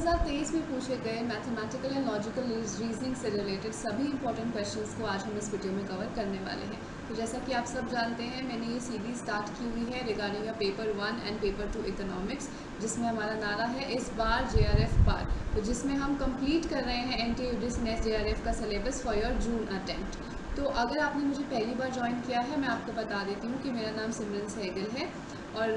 2023 में पूछे गए मैथमेटिकल एंड लॉजिकल रीजनिंग से रिलेटेड सभी इंपॉर्टेंट क्वेश्चंस को आज हम इस वीडियो में कवर करने वाले हैं। तो जैसा कि आप सब जानते हैं, मैंने ये सीरीज स्टार्ट की हुई है regarding paper 1 and paper 2 economics, जिसमें हमारा नारा है इस बार JRF पार। तो जिसमें हम कंप्लीट कर रहे हैं NTA UGC NET JRF का syllabus for your June attempt. तो अगर आपने मुझे पहली बार ज्वाइन किया है, मैं आपको बता देती हूँ कि मेरा नाम सिमरन सहगल है और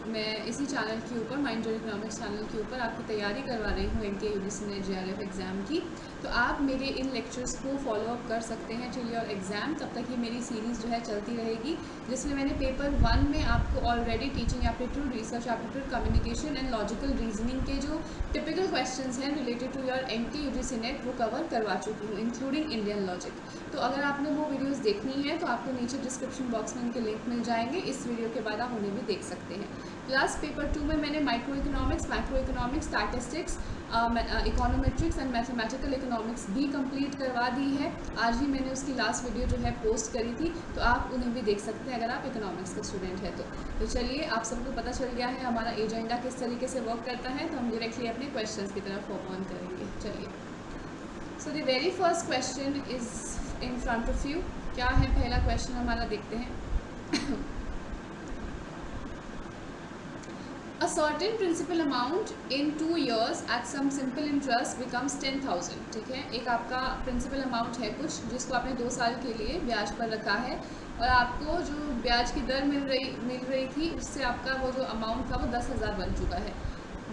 मैं इसी चैनल के ऊपर, माइंड योर इकोनॉमिक्स चैनल के ऊपर आपकी तैयारी करवा रही हूँ NTA UGC NET JRF exam की। तो आप मेरे इन लेक्चर्स को फॉलो अप कर सकते हैं टिल योर एग्ज़ाम। तब तक ये मेरी सीरीज़ जो है चलती रहेगी, जिसमें मैंने पेपर 1 में आपको already teaching aptitude, research aptitude, communication and logical reasoning के जो टिपिकल क्वेश्चंस हैं related to your NTA UGC NET वो कवर करवा चुकी हूँ, इंक्लूडिंग इंडियन लॉजिक। तो अगर आपने वो वीडियोस देखनी है तो आपको नीचे डिस्क्रिप्शन बॉक्स में उनके लिंक मिल जाएंगे। इस वीडियो के बाद आप उन्हें भी देख सकते हैं। प्लस पेपर 2 में मैंने micro economics, statistics, econometrics and mathematical economics भी कंप्लीट करवा दी है। आज ही मैंने उसकी लास्ट वीडियो जो है पोस्ट करी थी, तो आप उन्हें भी देख सकते हैं अगर आप इकोनॉमिक्स का स्टूडेंट है तो चलिए, आप सबको पता चल गया है हमारा एजेंडा किस तरीके से वर्क करता है। तो हम डायरेक्टली अपने क्वेश्चन की तरफ मूव ऑन करेंगे। चलिए, so the very first question is in front of you. क्या है पहला क्वेश्चन हमारा, देखते हैं। A certain principal amount in 2 years at some simple interest becomes 10,000। ठीक है, एक आपका प्रिंसिपल अमाउंट है कुछ, जिसको आपने 2 साल के लिए ब्याज पर रखा है और आपको जो ब्याज की दर मिल रही थी, उससे आपका वो जो अमाउंट था वो 10,000 बन चुका है।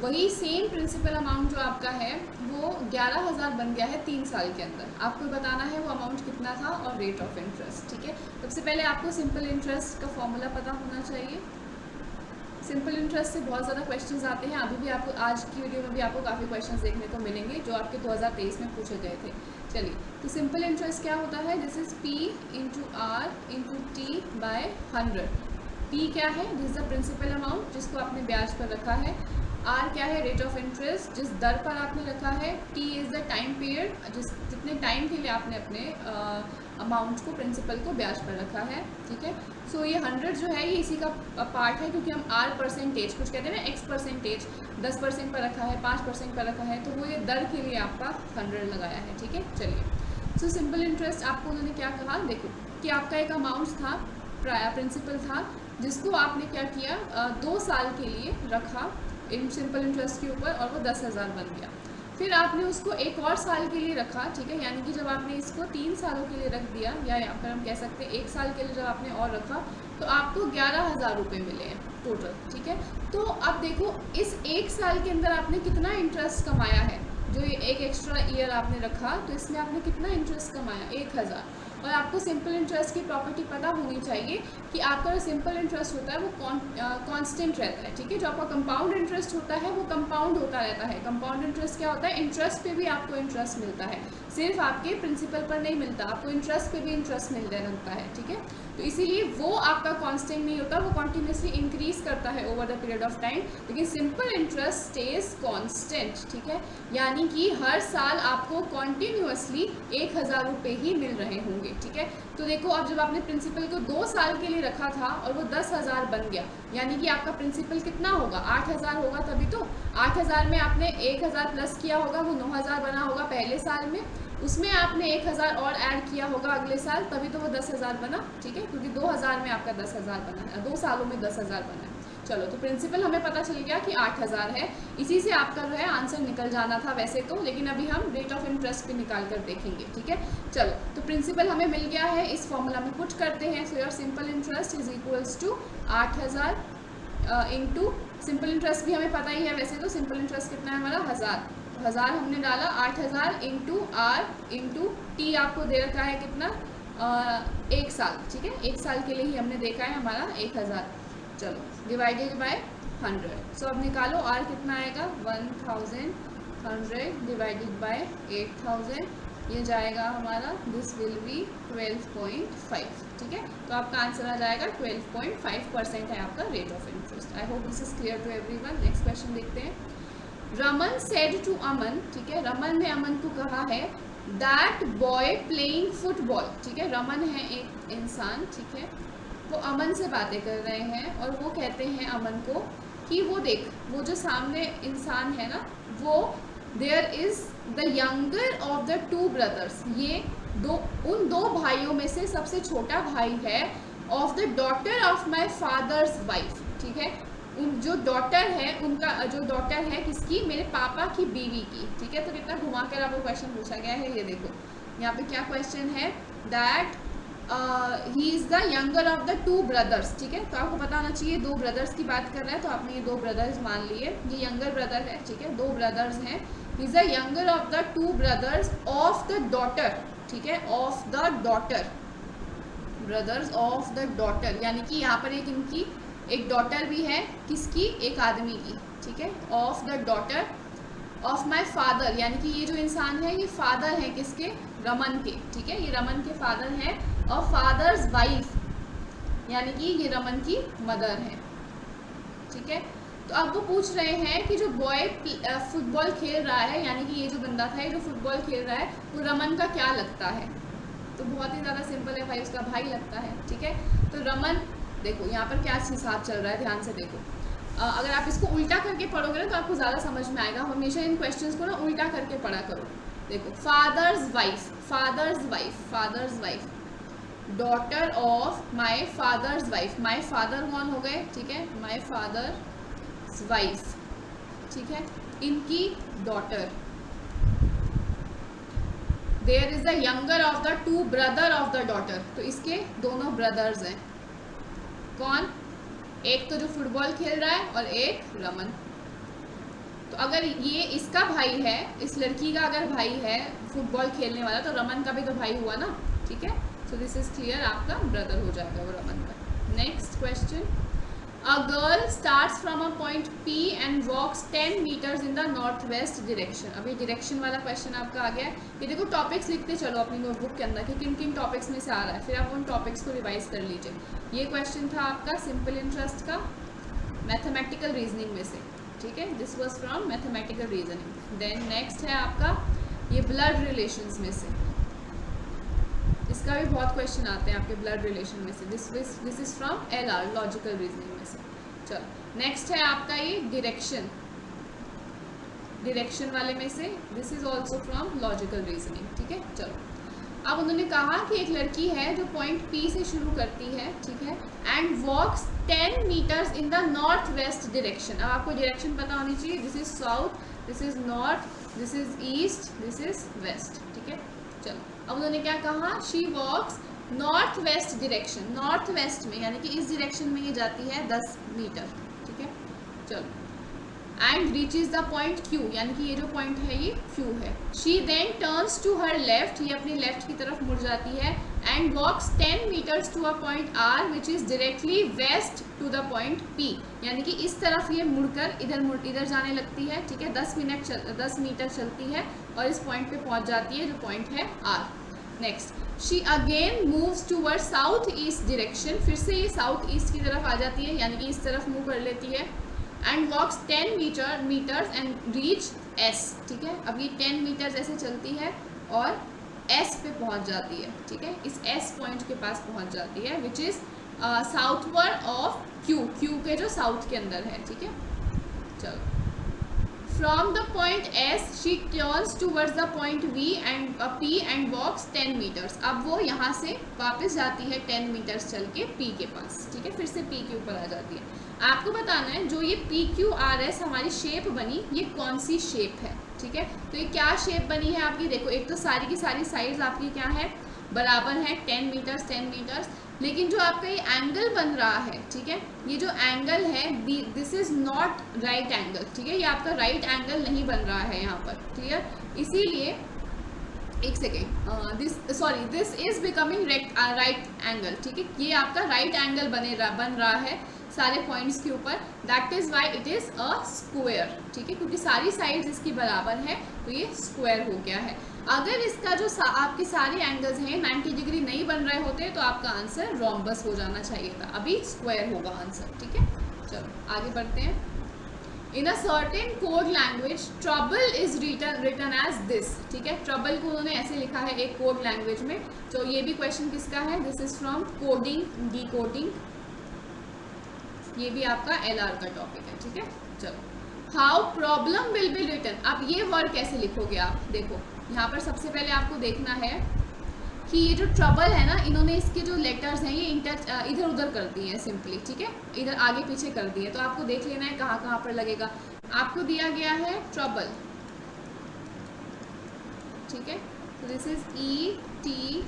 वही सेम प्रिंसिपल अमाउंट जो आपका है वो 11,000 बन गया है 3 साल के अंदर। आपको बताना है वो अमाउंट कितना था और रेट ऑफ इंटरेस्ट। ठीक है, सबसे पहले आपको सिंपल इंटरेस्ट का फॉर्मूला पता होना चाहिए। सिंपल इंटरेस्ट से बहुत ज़्यादा क्वेश्चंस आते हैं। अभी भी आपको आज की वीडियो में भी आपको काफ़ी क्वेश्चंस देखने को मिलेंगे जो आपके 2023 में पूछे गए थे। चलिए, तो सिंपल इंटरेस्ट क्या होता है? This is P into R into T by 100। P क्या है? This is the principal amount जिसको आपने ब्याज पर रखा है। R क्या है? रेट ऑफ इंटरेस्ट जिस दर पर आपने रखा है। T is the time period, जितने टाइम के लिए आपने अपने अमाउंट को, प्रिंसिपल को ब्याज पर रखा है। ठीक है, सो ये 100 जो है ये इसी का पार्ट है, क्योंकि हम R परसेंटेज, कुछ कहते हैं ना X परसेंटेज, 10% पर रखा है, 5% पर रखा है, तो वो ये दर के लिए आपका 100 लगाया है। ठीक है, चलिए, सो सिंपल इंटरेस्ट आपको उन्होंने क्या कहा, देखो कि आपका एक अमाउंट था, प्रिंसिपल था, जिसको आपने क्या किया, 2 साल के लिए रखा इन सिंपल इंटरेस्ट के ऊपर और वो 10,000 बन गया। फिर आपने उसको एक और साल के लिए रखा। ठीक है, यानी कि जब आपने इसको 3 सालों के लिए रख दिया, या यहाँ पर हम कह सकते हैं 1 साल के लिए जब आपने और रखा, तो आपको 11,000 रुपये मिले हैं टोटल। ठीक है, तो अब देखो इस 1 साल के अंदर आपने कितना इंटरेस्ट कमाया है। जो ये एक एक्स्ट्रा ईयर आपने रखा, तो इसमें आपने कितना इंटरेस्ट कमाया, 1,000। और आपको सिंपल इंटरेस्ट की प्रॉपर्टी पता होनी चाहिए कि आपका जो सिंपल इंटरेस्ट होता है वो कांस्टेंट रहता है। ठीक है, जो आपका कंपाउंड इंटरेस्ट होता है वो कंपाउंड होता रहता है। कंपाउंड इंटरेस्ट क्या होता है? इंटरेस्ट पे भी आपको इंटरेस्ट मिलता है, सिर्फ आपके प्रिंसिपल पर नहीं मिलता, आपको इंटरेस्ट पे भी इंटरेस्ट मिलता रहता है। ठीक है, तो इसीलिए वो आपका कांस्टेंट नहीं होता, वो कॉन्टिन्यूसली इंक्रीज करता है over the period of time. लेकिन सिंपल इंटरेस्ट स्टेज कांस्टेंट। ठीक है, यानी कि हर साल आपको कॉन्टिन्यूसली 1,000 रुपये ही मिल रहे होंगे। ठीक है, तो देखो अब जब आपने प्रिंसिपल को 2 साल के लिए रखा था और वो 10,000 बन गया, यानी कि आपका प्रिंसिपल कितना होगा, 8,000 होगा। तभी तो 8,000 में आपने 1,000 प्लस किया होगा, वो 9,000 बना होगा पहले साल में, उसमें आपने 1,000 और ऐड किया होगा अगले साल, तभी तो वो 10,000 बना। ठीक है, क्योंकि 2,000 में आपका 10,000 बना है, 2 सालों में 10,000 बना है। चलो, तो प्रिंसिपल हमें पता चल गया कि 8,000 है। इसी से आपका जो है आंसर निकल जाना था वैसे तो, लेकिन अभी हम रेट ऑफ इंटरेस्ट पे निकाल कर देखेंगे। ठीक है, चलो, तो प्रिंसिपल हमें मिल गया है, इस फॉर्मूला में पुट करते हैं। So your simple interest is equals to 8,000 into, simple interest भी हमें पता ही है वैसे तो, सिंपल इंटरेस्ट कितना है हमारा 1,000 हमने डाला, 8,000 इंटू R इंटू T आपको दे रखा है कितना, 1 साल। ठीक है, 1 साल के लिए ही हमने देखा है हमारा 1,000। चलो, डिवाइडेड बाय 100। सो अब निकालो R कितना आएगा, 1,100 डिवाइडेड बाय 8,000, ये जाएगा हमारा, दिस विल बी 12.5। ठीक है, तो आपका आंसर आ जाएगा 12.5% है आपका rate of interest. I hope this is clear to everyone. Next question देखते हैं। रमन सेड टू अमन, ठीक है, रमन ने अमन को कहा है, दैट बॉय प्लेइंग फुटबॉल। ठीक है, रमन है एक इंसान, ठीक है, वो अमन से बातें कर रहे हैं और वो कहते हैं अमन को कि वो देख, वो जो सामने इंसान है ना, वो there is the younger of the two brothers, ये उन दो भाइयों में से सबसे छोटा भाई है, of the daughter of my father's wife, ठीक है, उन जो डॉटर है उनका, जो डॉटर है किसकी, मेरे पापा की बीवी की, ठीक है। तो कितना घुमा कर आपको क्वेश्चन पूछा गया है, ये देखो यहाँ पे क्या क्वेश्चन है, that he is the younger of the two brothers, ठीक है। तो आपको पता होना चाहिए दो ब्रदर्स की बात कर रहा है, तो आपने ये दो ब्रदर्स मान लिए, ये यंगर ब्रदर है, ठीक है, दो ब्रदर्स हैं, he is the younger of the two brothers of the daughter, ठीक है, of the daughter, brothers of the daughter, यानी कि यहाँ पर एक इनकी एक डॉटर भी है, किसकी, एक आदमी की, ठीक है, of the daughter of my father, यानी कि ये जो इंसान है ये फादर है किसके, रमन के, ठीक है, ये रमन के फादर हैं, और फादर्स वाइफ, यानी कि ये रमन की मदर है, ठीक है। तो अब वो पूछ रहे हैं कि जो बॉय फुटबॉल खेल रहा है, यानी कि ये जो बंदा था ये जो फुटबॉल खेल रहा है वो रमन का क्या लगता है, तो बहुत ही ज़्यादा सिंपल है भाई, उसका भाई लगता है, ठीक है। तो रमन, देखो यहाँ पर क्या हिसाब चल रहा है, ध्यान से देखो, अगर आप इसको उल्टा करके पढ़ोगे ना तो आपको ज़्यादा समझ में आएगा, हमेशा इन क्वेश्चंस को ना उल्टा करके पढ़ा करो। देखो father's wife, father's wife, father's wife, daughter of my father's wife, my father कौन हो गए, ठीक है, माय फादर वाइफ, ठीक है, इनकी daughter, there is the younger of the two brother of the daughter, तो इसके दोनों ब्रदर्स हैं, कौन, एक तो जो फुटबॉल खेल रहा है और एक रमन। तो अगर ये इसका भाई है, इस लड़की का अगर भाई है फुटबॉल खेलने वाला, तो रमन का भी तो भाई हुआ ना, ठीक है। सो दिस इज क्लियर, आपका ब्रदर हो जाएगा वो रमन का। Next question, a girl starts from a point P and walks 10 meters in the north west direction. अभी डायरेक्शन वाला क्वेश्चन आपका आ गया है, ये देखो टॉपिक्स लिखते चलो अपनी नोटबुक के अंदर कि किन किन टॉपिक्स में से आ रहा है, फिर आप उन टॉपिक्स को रिवाइज कर लीजिए। ये क्वेश्चन था आपका सिंपल इंटरेस्ट का, मैथमेटिकल रीजनिंग में से, ठीक है, this was from mathematical reasoning. Then next है आपका ये ब्लड रिलेशंस में से, इसका भी बहुत क्वेश्चन आते हैं आपके ब्लड रिलेशन में से, this is from LR logical reasoning में से। चलो नेक्स्ट है आपका ये डायरेक्शन, डायरेक्शन वाले में से, this is also from logical reasoning, ठीक है। चलो अब उन्होंने कहा कि एक लड़की है जो पॉइंट P से शुरू करती है, ठीक है, and walks 10 meters in the north west direction. अब आपको डायरेक्शन पता होनी चाहिए, this is south, this is north, this is east, this is west, ठीक है। चलो अब उन्होंने क्या कहा, she walks north west direction, north west में, यानी कि इस डायरेक्शन में ये जाती है 10 मीटर, ठीक है। चलो and reaches the point Q, यानी कि ये जो पॉइंट है ये Q है। She then turns to her left, ये अपनी लेफ्ट की तरफ मुड़ जाती है, and walks 10 meters to a point R which is directly west to the point P, यानी कि इस तरफ ये मुड़कर इधर जाने लगती है, ठीक है, 10 मीटर चलती है और इस पॉइंट पे पहुंच जाती है जो पॉइंट है R। Next she again moves toward south east direction, फिर से ये साउथ ईस्ट की तरफ आ जाती है, यानी कि इस तरफ मूव कर लेती है, and walks 10 meters and reach S, ठीक है। अब ये 10 मीटर्स ऐसे चलती है और S पे पहुंच जाती है, ठीक है, इस S पॉइंट के पास पहुंच जाती है which is southward of Q के जो साउथ के अंदर है, ठीक है। चलो from the point S she turns towards the point P and walks 10 meters. अब वो यहाँ से वापस जाती है 10 मीटर्स चल के P के पास, ठीक है, फिर से P के ऊपर आ जाती है। आपको बताना है जो ये PQRS हमारी शेप बनी, ये कौन सी शेप है, ठीक है। तो ये क्या शेप बनी है आपकी, देखो एक तो सारी की सारी साइड्स आपकी क्या है, बराबर है, 10 मीटर्स, लेकिन जो आपका ये एंगल बन रहा है, ठीक है, ये जो एंगल है this is not right angle, ठीक है, ये आपका राइट एंगल नहीं बन रहा है यहाँ पर, क्लियर। इसीलिए एक second, this is becoming right angle, ठीक है, ये आपका राइट एंगल बन रहा है सारे पॉइंट्स के ऊपर, that is why it is a square, ठीक है, क्योंकि सारी साइड्स इसकी बराबर है तो ये स्क्वायर हो गया है। अगर इसका जो आपके सारे एंगल्स हैं 90 डिग्री नहीं बन रहे होते तो आपका आंसर रोम्बस हो जाना चाहिए था, अभी स्क्वायर होगा आंसर, ठीक है। चलो आगे बढ़ते हैं। In a certain code language trouble is written as this, ठीक है, ट्रबल को उन्होंने ऐसे लिखा है एक कोड लैंग्वेज में। तो ये भी क्वेश्चन किसका है, this is from coding decoding, ये भी आपका LR का टॉपिक है, ठीक है। चलो how problem will be written. अब ये वर्ड कैसे लिखोगे आप, देखो यहाँ पर सबसे पहले आपको देखना है कि ये जो ट्रबल है ना, इन्होंने इसके जो लेटर्स हैं ये इधर उधर कर दिए हैं सिंपली, ठीक है, इधर आगे पीछे कर दिए। तो आपको देख लेना है कहाँ कहाँ पर लगेगा। आपको दिया गया है ट्रबल, ठीक है, तो दिस इज ETLRBOU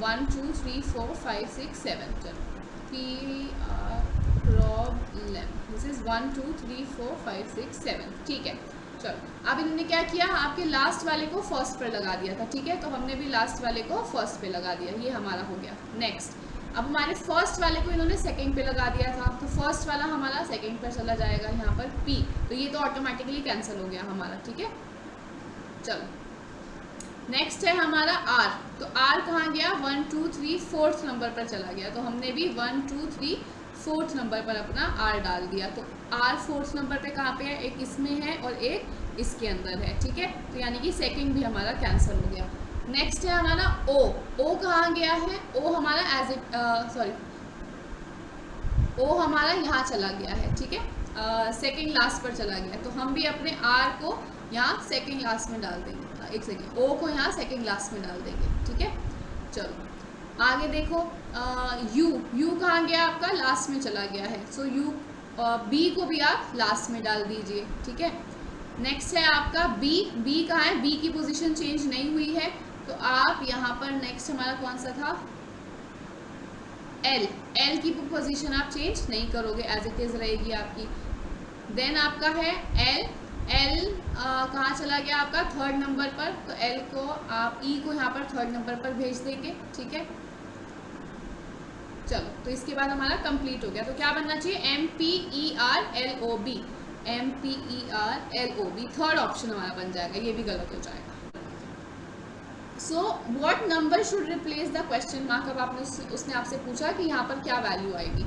1 2 3 4 5 6 7, चलो प्रॉब्लम, दिस इज 1 2 3 4 5 6 7, ठीक है। चलो अब इन्होंने क्या किया, आपके लास्ट वाले को फर्स्ट पर लगा दिया था, ठीक है, तो हमने भी लास्ट वाले को फर्स्ट पे लगा दिया, ये हमारा हो गया। नेक्स्ट, अब हमारे फर्स्ट वाले को इन्होंने सेकंड पे लगा दिया था, तो फर्स्ट वाला हमारा सेकंड पर चला जाएगा यहाँ पर P, तो ये तो ऑटोमेटिकली कैंसिल हो गया हमारा, ठीक है। चलो नेक्स्ट है हमारा R, तो R कहाँ गया, 1 2 3 4th नंबर पर चला गया, तो हमने भी 1 2 3 4th नंबर पर अपना R डाल दिया। तो R 4th नंबर पे कहाँ पे है, एक इसमें है और एक इसके अंदर है, ठीक है, तो यानी कि सेकंड भी हमारा कैंसिल हो गया। नेक्स्ट है हमारा O, O कहाँ गया है, O हमारा O हमारा यहाँ चला गया है, ठीक है, सेकंड लास्ट पर चला गया, तो हम भी अपने R को यहाँ सेकंड लास्ट में डाल देंगे, एक सेकेंड, O को यहाँ सेकंड लास्ट में डाल देंगे, ठीक है। चलो आगे देखो, U कहाँ गया आपका, लास्ट में चला गया है, सो U B को भी आप लास्ट में डाल दीजिए, ठीक है। नेक्स्ट है आपका B कहाँ है, B की पोजीशन चेंज नहीं हुई है, तो आप यहाँ पर नेक्स्ट हमारा कौन सा था, L की पोजीशन आप चेंज नहीं करोगे, एज इट इज रहेगी आपकी। देन आपका है L कहाँ चला गया आपका, थर्ड नंबर पर, तो L को आप E को यहाँ पर थर्ड नंबर पर भेज देंगे, ठीक है। चलो तो इसके बाद हमारा कंप्लीट हो गया, तो क्या बनना चाहिए, MPERLOB, MPERLOB, थर्ड ऑप्शन हमारा बन जाएगा, ये भी गलत हो जाएगा। So what number should replace the question mark, अब आपने उसने आपसे पूछा कि यहाँ पर क्या वैल्यू आएगी।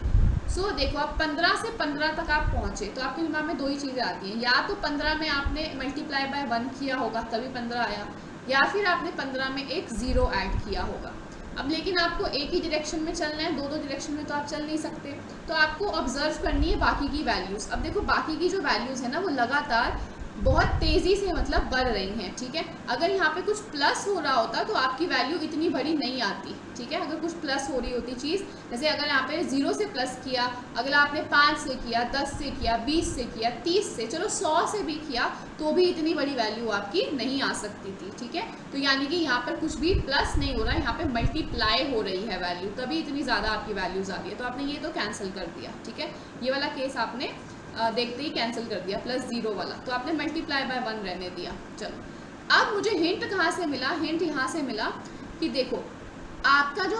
सो देखो आप 15 से 15 तक आप पहुँचे, तो आपके दिमाग में दो ही चीज़ें आती हैं, या तो 15 में आपने मल्टीप्लाई बाय 1 किया होगा तभी 15 आया, या फिर आपने 15 में एक 0 ऐड किया होगा। अब लेकिन आपको एक ही डायरेक्शन में चलना है, दो डायरेक्शन में तो आप चल नहीं सकते, तो आपको ऑब्जर्व करनी है बाकी की वैल्यूज़। अब देखो बाकी की जो वैल्यूज़ है ना, वो लगातार बहुत तेज़ी से मतलब बढ़ रही हैं, ठीक है। अगर यहाँ पे कुछ प्लस हो रहा होता तो आपकी वैल्यू इतनी बड़ी नहीं आती, ठीक है। अगर कुछ प्लस हो रही होती चीज़, जैसे अगर यहाँ पे 0 से प्लस किया, अगर आपने 5 से किया, 10 से किया, 20 से किया, 30 से, चलो 100 से भी किया, तो भी इतनी बड़ी वैल्यू आपकी नहीं आ सकती थी, ठीक है। तो यानी कि यहाँ पर कुछ भी प्लस नहीं हो रहा है, यहाँ पे मल्टीप्लाई हो रही है वैल्यू, तभी इतनी ज़्यादा आपकी वैल्यूज़ आ रही है। तो आपने ये तो कैंसिल कर दिया, ठीक है, ये वाला केस आपने देखते ही कैंसिल कर दिया, +0 वाला, तो आपने मल्टीप्लाई बाय 1 रहने दिया। चलो अब मुझे हिंट कहाँ से मिला, हिंट यहाँ से मिला कि देखो आपका जो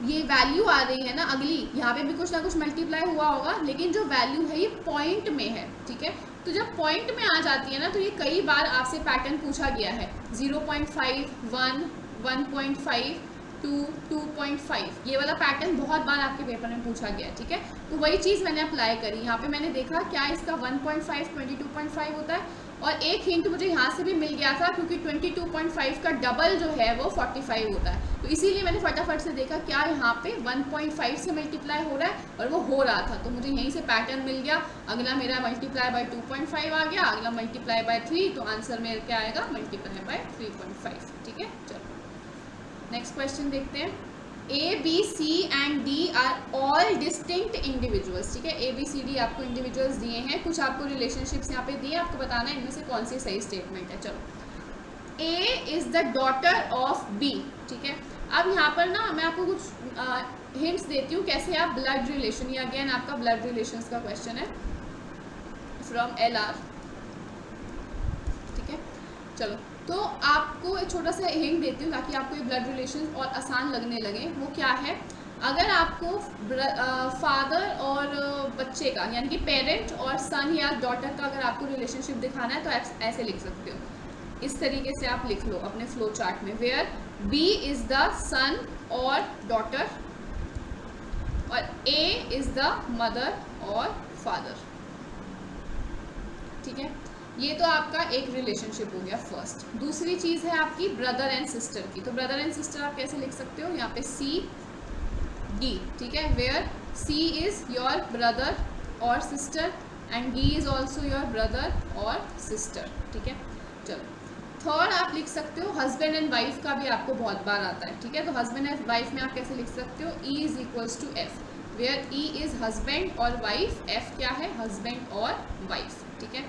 ये वैल्यू आ रही है ना अगली, यहाँ पे भी कुछ ना कुछ मल्टीप्लाई हुआ होगा, लेकिन जो वैल्यू है ये पॉइंट में है, ठीक है। तो जब पॉइंट में आ जाती है ना, तो ये कई बार आपसे पैटर्न पूछा गया है, 0.5, 1, 1.5, 2, 2.5, ये वाला पैटर्न बहुत बार आपके पेपर में पूछा गया है, ठीक है। तो वही चीज़ मैंने अप्लाई करी, यहाँ पे मैंने देखा क्या इसका 1.5 22.5 होता है, और एक हिंट मुझे यहाँ से भी मिल गया था, क्योंकि 22.5 का डबल जो है वो 45 होता है, तो इसीलिए मैंने फटाफट से देखा क्या यहाँ पे 1.5 से मल्टीप्लाई हो रहा है, और वो हो रहा था, तो मुझे यहीं से पैटर्न मिल गया। अगला मेरा मल्टीप्लाई बाय 2.5 आ गया, अगला मल्टीप्लाई बाय 3, तो आंसर मेरा क्या आएगा, मल्टीप्लाई बाय 3.5, ठीक है। चलो नेक्स्ट क्वेश्चन देखते हैं। ABC and D are all distinct individuals, ठीक है, ABCD आपको इंडिविजुअल्स दिए हैं, कुछ आपको रिलेशनशिप्स यहाँ पे दिए, आपको बताना है इनमें से कौन सी सही स्टेटमेंट है। चलो A is the daughter of B, ठीक है। अब यहाँ पर ना मैं आपको कुछ हिंट्स देती हूँ कैसे आप ब्लड रिलेशन, ये अगेन आपका ब्लड रिलेशंस का क्वेश्चन है फ्रॉम LR, ठीक है। चलो तो आपको एक छोटा सा हिंट देती हूँ ताकि आपको ये ब्लड रिलेशन और आसान लगने लगे। वो क्या है, अगर आपको फादर और बच्चे का, यानी कि पेरेंट और सन या डॉटर का अगर आपको रिलेशनशिप दिखाना है, तो ऐसे लिख सकते हो, इस तरीके से आप लिख लो अपने फ्लो चार्ट में, वेयर B इज़ द सन और डॉटर और A इज़ द मदर और फादर, ठीक है। ये तो आपका एक रिलेशनशिप हो गया फर्स्ट। दूसरी चीज़ है आपकी ब्रदर एंड सिस्टर की, तो ब्रदर एंड सिस्टर आप कैसे लिख सकते हो, यहाँ पे C D, ठीक है, where C is your brother or sister and D is also your brother or sister, ठीक है। चलो थर्ड आप लिख सकते हो हस्बैंड एंड वाइफ का भी आपको बहुत बार आता है, ठीक है। तो हस्बैंड एंड वाइफ में आप कैसे लिख सकते हो, E is equals to F, where E is husband और वाइफ, F क्या है, हस्बैंड और वाइफ, ठीक है।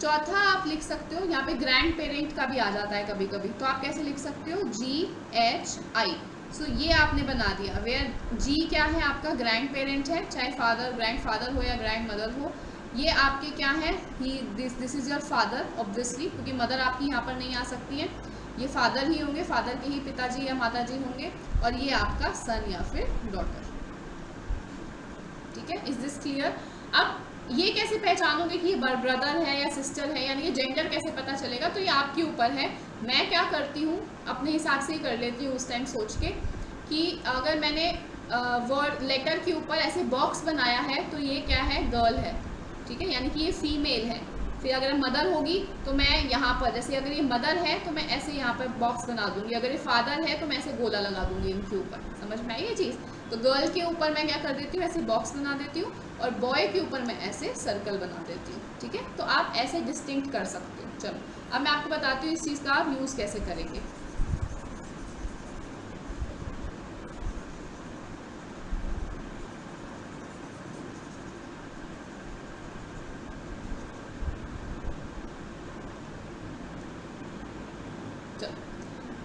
चौथा आप लिख सकते हो, यहाँ पे ग्रैंड पेरेंट का भी आ जाता है कभी कभी, तो आप कैसे लिख सकते हो, GHI। सो ये आपने बना दिया, वेयर G क्या है आपका ग्रैंड पेरेंट है, चाहे फादर ग्रैंड फादर हो या ग्रैंड मदर हो। ये आपके क्या है, he this is your father obviously, क्योंकि मदर आपकी यहाँ पर नहीं आ सकती है, ये फादर ही होंगे, फादर के ही पिताजी या माताजी होंगे, और ये आपका सन या फिर डॉटर, ठीक है। Is this clear. अब ये कैसे पहचानोगे कि ये ब्रदर है या सिस्टर है, यानी ये जेंडर कैसे पता चलेगा, तो ये आपके ऊपर है। मैं क्या करती हूँ अपने हिसाब से ही कर लेती हूँ उस टाइम सोच के कि अगर मैंने वर्ड लेटर के ऊपर ऐसे बॉक्स बनाया है तो ये क्या है, गर्ल है, ठीक है, यानी कि ये फीमेल है। फिर अगर मदर होगी तो मैं यहाँ पर, जैसे अगर ये मदर है तो मैं ऐसे यहाँ पर बॉक्स बना दूंगी, अगर ये फादर है तो मैं ऐसे गोला लगा दूंगी इनके ऊपर, समझ में आई ये चीज़। तो गर्ल के ऊपर मैं क्या कर देती हूँ, ऐसे बॉक्स बना देती हूँ, और बॉय के ऊपर मैं ऐसे सर्कल बना देती हूँ, ठीक है। तो आप ऐसे डिस्टिंक्ट कर सकते हो। चलो अब मैं आपको बताती हूँ इस चीज़ का आप यूज़ कैसे करेंगे।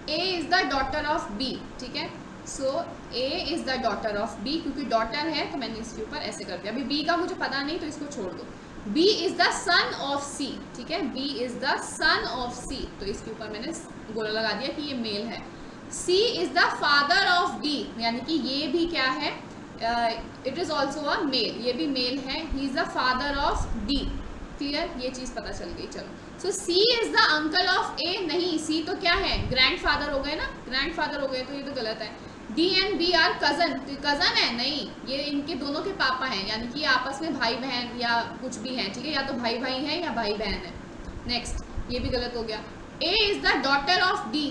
A is the daughter of B, ठीक है। सो A is the daughter of B, क्योंकि डॉटर है तो मैंने इसके ऊपर ऐसे कर दिया। अभी B का मुझे पता नहीं तो इसको छोड़ दो। B is the son of C, ठीक है, B is the son of C, तो इसके ऊपर मैंने गोला लगा दिया कि ये मेल है। C is the father of D, यानी कि ये भी क्या है, it is also a male, ये भी मेल है, he is the father of D, clear, ये चीज़ पता चल गई। चलो so C is the uncle of A, नहीं C तो क्या है, ग्रैंड फादर हो गए ना, ग्रैंड फादर हो गए तो ये तो गलत है। D and B are cousin, तो कजन है नहीं, ये इनके दोनों के पापा हैं, यानी कि आपस में भाई बहन या कुछ भी हैं, ठीक है, या तो भाई भाई हैं या भाई बहन है। नेक्स्ट ये भी गलत हो गया। A is the daughter of D,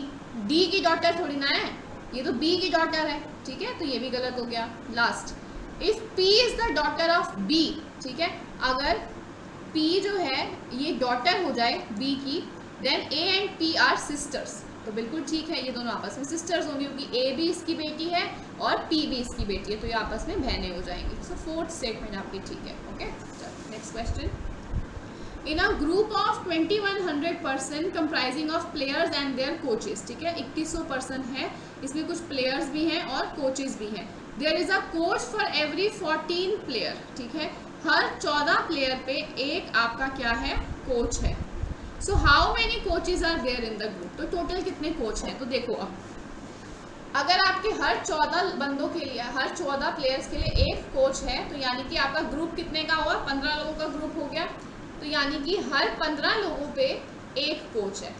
D की डॉटर थोड़ी ना है, ये तो B की डॉटर है, ठीक है, तो ये भी गलत हो गया। Last, if P is the daughter of B, ठीक है, अगर P जो है ये डॉटर हो जाए B की, then A and P are sisters, तो बिल्कुल ठीक है, ये दोनों आपस में सिस्टर्स होंगी, क्योंकि A भी इसकी बेटी है और P भी इसकी बेटी है, तो ये आपस में बहनें हो जाएंगी। सो फोर्थ स्टेटमेंट आपकी ठीक है। Okay, next question. In a group of 2100 person comprising of players and their coaches, ठीक है, 2100 पर्सन है, इसमें कुछ प्लेयर्स भी हैं और कोचेस भी हैं। There is a coach for every 14 player, ठीक है, हर 14 प्लेयर पे एक आपका क्या है, कोच है। So how many coaches are there in the group, तो टोटल कितने कोच हैं। तो देखो अब अगर आपके हर 14 बंदों के लिए, हर 14 प्लेयर्स के लिए एक कोच है, तो यानी कि आपका ग्रुप कितने का हुआ, 15 लोगों का ग्रुप हो गया, तो यानी कि हर 15 लोगों पे एक कोच है,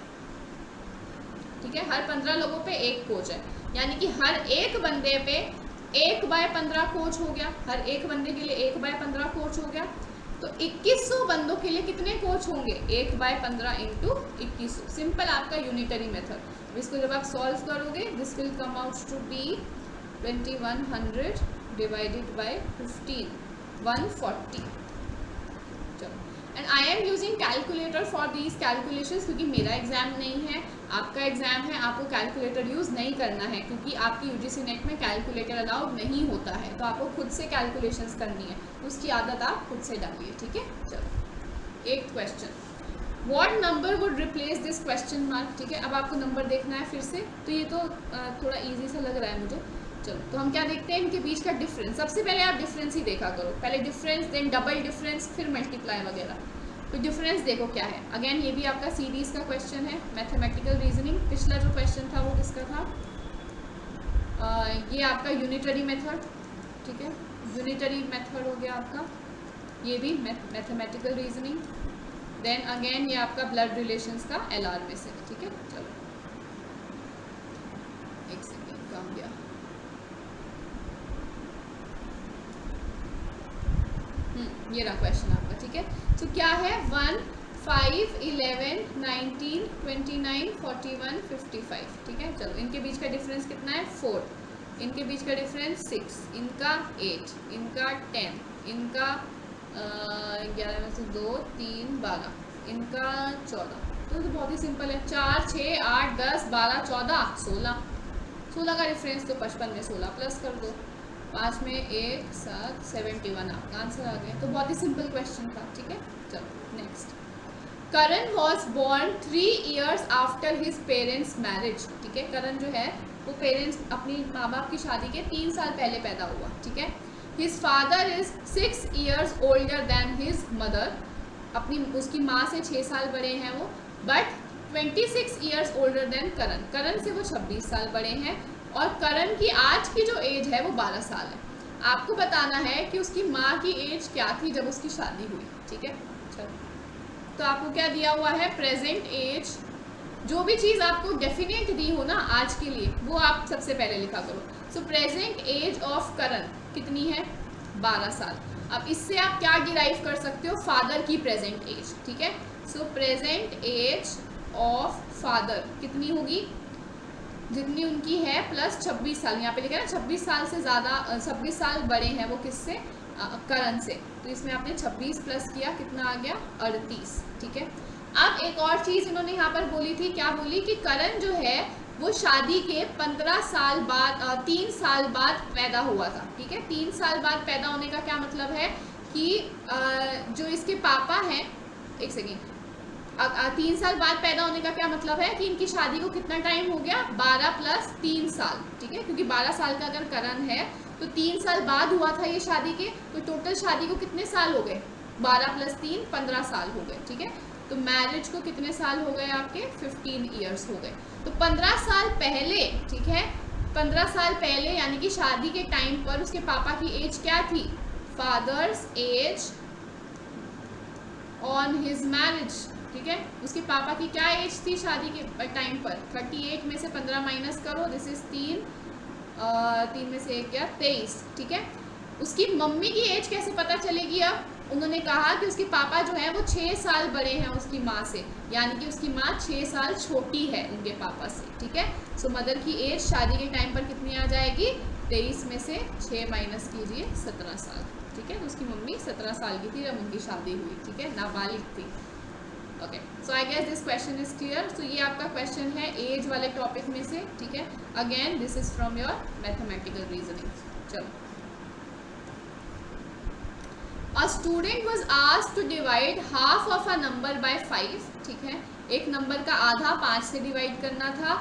ठीक है, हर 15 लोगों पे एक कोच है, यानी कि हर एक बंदे पे 1/15 कोच हो गया, हर एक बंदे के लिए 1/15 कोच हो गया, तो 2100 बंदों के लिए कितने कोच होंगे, 1/15 इंटू 2100, सिंपल आपका यूनिटरी मेथड। इसको जब आप सॉल्व करोगे this will come out to be 2100 divided by 15, 140। चलो, and I am using calculator for these calculations, क्योंकि मेरा एग्जाम नहीं है, आपका एग्जाम है, आपको कैलकुलेटर यूज़ नहीं करना है, क्योंकि आपकी यूजीसी नेट में कैलकुलेटर अलाउड नहीं होता है, तो आपको खुद से कैलकुलेशंस करनी है, उसकी आदत आप खुद से डालिए, ठीक है। चलो, एक question, what number would replace this question mark, ठीक है, अब आपको नंबर देखना है फिर से, तो ये तो थोड़ा ईजी सा लग रहा है मुझे। चलो, तो हम क्या देखते हैं, इनके बीच का डिफरेंस, सबसे पहले आप डिफरेंस ही देखा करो, पहले डिफरेंस, देन डबल डिफरेंस, फिर मल्टीप्लाई वगैरह। तो डिफरेंस देखो क्या है, अगेन ये भी आपका सीरीज का क्वेश्चन है, मैथमेटिकल रीजनिंग। पिछला जो क्वेश्चन था वो किसका था, ये आपका यूनिटरी मेथड, ठीक है, यूनिटरी मेथड हो गया आपका, ये भी मैथमेटिकल रीजनिंग। देन अगेन ये आपका ब्लड रिलेशंस का LR में से, ठीक है। चलो एक सेकेंड, काम गया, ये रहा क्वेश्चन आपका, ठीक है। तो क्या है, 1, 5, 11, 19, 29, 41, 55, ठीक है। चलो, इनके बीच का डिफरेंस कितना है, 4, इनके बीच का डिफरेंस 6, इनका 8, इनका 10, इनका 11 में से 2 3 12, इनका 14। तो बहुत ही सिंपल है, 4 6 8 10 12 14 16, 16 का डिफरेंस, तो 55 में 16 प्लस कर दो, 5 में 1 7 71 आपका आंसर आ गया। तो बहुत ही सिंपल क्वेश्चन था, ठीक है। चलो next, Karan was born 3 years after his parents' marriage, ठीक है। करण जो है वो पेरेंट्स अपनी माँ बाप की शादी के 3 साल पहले पैदा हुआ, ठीक है। His father is 6 years older than his mother, अपनी उसकी माँ से 6 साल बड़े हैं वो, बट 26 years ओल्डर देन करण, करण से वो 26 साल बड़े हैं, और करण की आज की जो एज है वो 12 साल है। आपको बताना है कि उसकी माँ की एज क्या थी जब उसकी शादी हुई, ठीक है। चलो, तो आपको क्या दिया हुआ है, प्रेजेंट एज, जो भी चीज़ आपको डेफिनेट दी हो ना आज के लिए, वो आप सबसे पहले लिखा करो। सो प्रेजेंट एज ऑफ करण कितनी है, 12 साल। अब इससे आप क्या डिराइव कर सकते हो, फादर की प्रेजेंट एज, ठीक है। So present age of father कितनी होगी, जितनी उनकी है प्लस 26 साल, यहाँ पे लिखा है ना 26 साल से ज़्यादा, 26 साल बड़े हैं वो किससे, करण से, तो इसमें आपने 26 प्लस किया, कितना आ गया 38, ठीक है। अब एक और चीज़ इन्होंने यहाँ पर बोली थी, क्या बोली कि करण जो है वो शादी के 15 साल बाद 3 साल बाद पैदा हुआ था, ठीक है। 3 साल बाद पैदा होने का क्या मतलब है कि जो इसके पापा हैं, एक सेकेंड, 3 साल बाद पैदा होने का क्या मतलब है कि इनकी शादी को कितना टाइम हो गया, 12 प्लस 3 साल, ठीक है। क्योंकि 12 साल का अगर करण है तो 3 साल बाद हुआ था ये शादी के, तो टोटल शादी को कितने साल हो गए, 12 प्लस 3 15 साल हो गए, ठीक है। तो मैरिज को कितने साल हो गए आपके, 15 years हो गए। तो 15 साल पहले, ठीक है, 15 साल पहले यानी कि शादी के टाइम पर उसके पापा की एज क्या थी, father's age on his marriage, ठीक है। उसके पापा की क्या एज थी शादी के टाइम पर, 38 में से 15 माइनस करो, दिस इज 3 में से 1 गया 23, ठीक है। उसकी मम्मी की एज कैसे पता चलेगी, अब उन्होंने कहा कि उसके पापा जो है वो 6 साल बड़े हैं उसकी माँ से, यानी कि उसकी माँ 6 साल छोटी है उनके पापा से, ठीक है। सो मदर की एज शादी के टाइम पर कितनी आ जाएगी, 23 में से 6 माइनस कीजिए 17 साल, ठीक है। तो उसकी मम्मी 17 साल की थी जब उनकी शादी हुई, ठीक है, नाबालिग थी। Okay, so I guess this question is clear. So ये आपका क्वेश्चन है एज वाले टॉपिक में से, ठीक है। Again this is from your mathematical reasoning. चलो, a student was asked to divide half of a number by 5, ठीक है। एक नंबर का आधा 5 से डिवाइड करना था,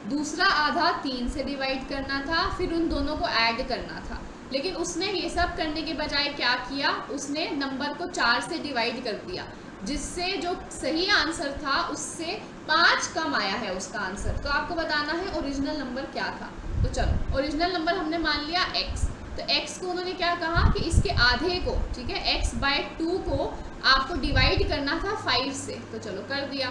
दूसरा आधा 3 से डिवाइड करना था, फिर उन दोनों को ऐड करना था। लेकिन उसने ये सब करने के बजाय क्या किया, उसने नंबर को 4 से डिवाइड कर दिया, जिससे जो सही आंसर था उससे 5 कम आया है उसका आंसर। तो आपको बताना है ओरिजिनल नंबर क्या था। तो चलो, ओरिजिनल नंबर हमने मान लिया x, तो x को उन्होंने क्या कहा कि इसके आधे को, ठीक है, x/2 को आपको डिवाइड करना था 5 से, तो चलो कर दिया।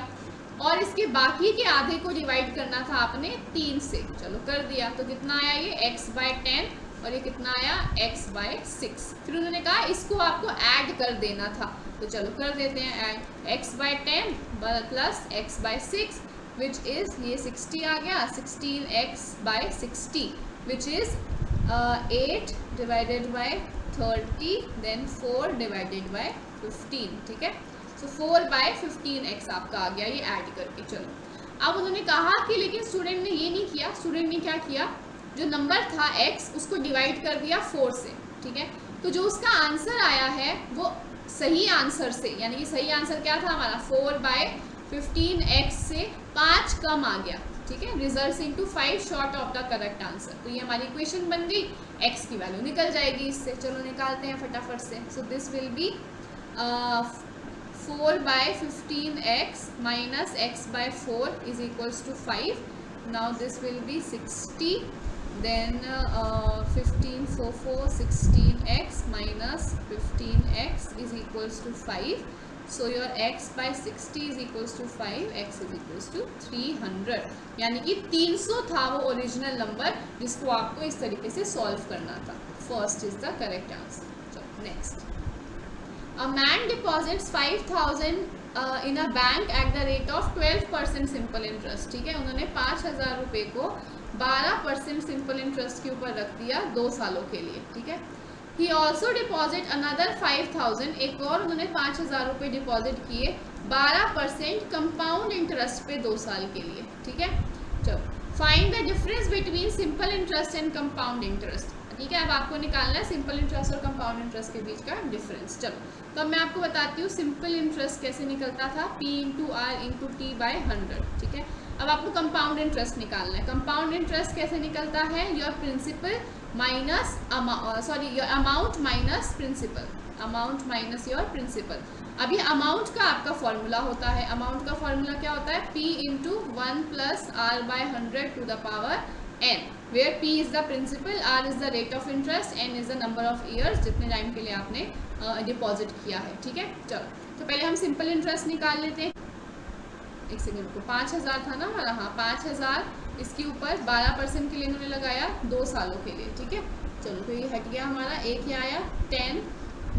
और इसके बाकी के आधे को डिवाइड करना था आपने 3 से, चलो कर दिया। तो कितना आया ये x/10, और ये कितना आया x/6। फिर उन्होंने कहा इसको आपको ऐड कर देना था, तो चलो कर देते हैं add, x/10 plus x/6 which is, ये 60 आ गया, 16x/60 which is 8 divided by 30 then 4 divided by 15, ठीक है। सो 4/15x आपका आ गया ये ऐड करके। चलो, अब उन्होंने कहा कि लेकिन स्टूडेंट ने ये नहीं किया, स्टूडेंट ने क्या किया, जो नंबर था x उसको डिवाइड कर दिया 4 से, ठीक है। तो जो उसका आंसर आया है वो सही आंसर से, यानी कि सही आंसर क्या था हमारा, 4/15x से 5 कम आ गया, ठीक है। Results into 5 short of the correct answer. तो ये हमारी इक्वेशन बन गई, x की वैल्यू निकल जाएगी इससे। चलो निकालते हैं फटाफट से। So this will B 4/15x minus x/4 is equals to 5. Now this will be 60, then 15 4 4 16x minus 15x is equals to 5. So your x/60 is equals to 5, x is equals to 300, यानी कि 300 था वो original number जिसको आपको इस तरीके से solve करना था। First is the correct answer. चलो next, a man deposits 5,000 in a bank at the rate of 12% simple interest, ठीक है। उन्होंने 5,000 रुपये को 12% सिंपल इंटरेस्ट के ऊपर रख दिया 2 सालों के लिए, ठीक है। ही ऑल्सो डिपॉजिट अनदर 5000, एक और उन्होंने 5000 रुपये डिपॉजिट किए 12% कंपाउंड इंटरेस्ट पे 2 साल के लिए, ठीक है। चलो, find the difference between simple interest and compound interest, ठीक है। अब आपको निकालना है सिंपल इंटरेस्ट और कंपाउंड इंटरेस्ट के बीच का डिफरेंस। चलो, तो अब मैं आपको बताती हूँ सिंपल इंटरेस्ट कैसे निकलता था, P into R into T by 100, ठीक है। अब आपको कंपाउंड इंटरेस्ट निकालना है। कंपाउंड इंटरेस्ट कैसे निकलता है, your principal minus your amount minus principal, amount minus your principal. अब ये अमाउंट का आपका फॉर्मूला होता है, अमाउंट का फॉर्मूला क्या होता है, P into 1 plus R by 100 to the power n, where P is the principal, R is the rate of interest, N is the number of years जितने टाइम के लिए आपने डिपॉजिट किया है, ठीक है। चलो, तो पहले हम सिंपल इंटरेस्ट निकाल लेते हैं। एक सेकेंड को, 5000 था ना हमारा, हाँ 5000, इसके ऊपर 12% के लिए इन्होंने लगाया 2 सालों के लिए, ठीक है। चलो, तो ये हट गया हमारा, एक ये आया 10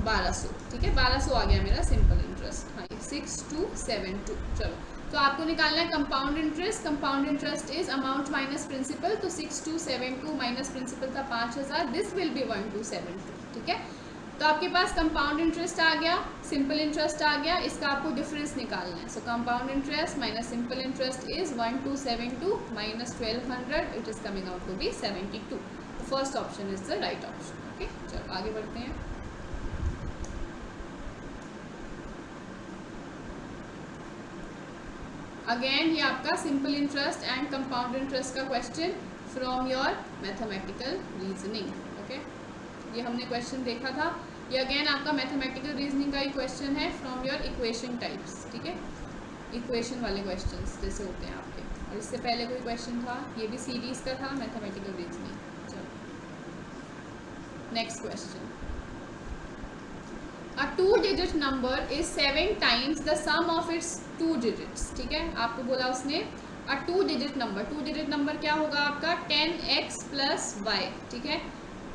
1200, ठीक है, 1200 आ गया मेरा सिंपल इंटरेस्ट, हाँ 6272। चलो, तो आपको निकालना है compound interest. Compound interest is amount minus principal, तो 6272 माइनस प्रिंसिपल था 5000, दिस विल बी 1272, ठीक है। तो आपके पास कंपाउंड इंटरेस्ट आ गया, सिंपल इंटरेस्ट आ गया, इसका आपको डिफरेंस निकालना है। So compound interest minus simple interest is 1272 minus 1200, it is coming out to be 72। First option is the right option, okay. चलो, आगे बढ़ते हैं। अगेन ये आपका simple interest and compound interest का question from your mathematical reasoning, okay. ये हमने question देखा था, ये अगेन आपका मैथमेटिकल रीजनिंग का ही क्वेश्चन है फ्रॉम योर इक्वेशन टाइप्स, ठीक है। इक्वेशन वाले क्वेश्चंस जैसे होते हैं आपके, और इससे पहले कोई क्वेश्चन था, ये भी सीरीज का था मैथमेटिकल रीजनिंग। चलो, next question, A 2-digit number is 7 times the sum of its 2 digits, ठीक है। आपको बोला उसने A 2-digit number, 2-digit number क्या होगा आपका 10x प्लस y, ठीक है।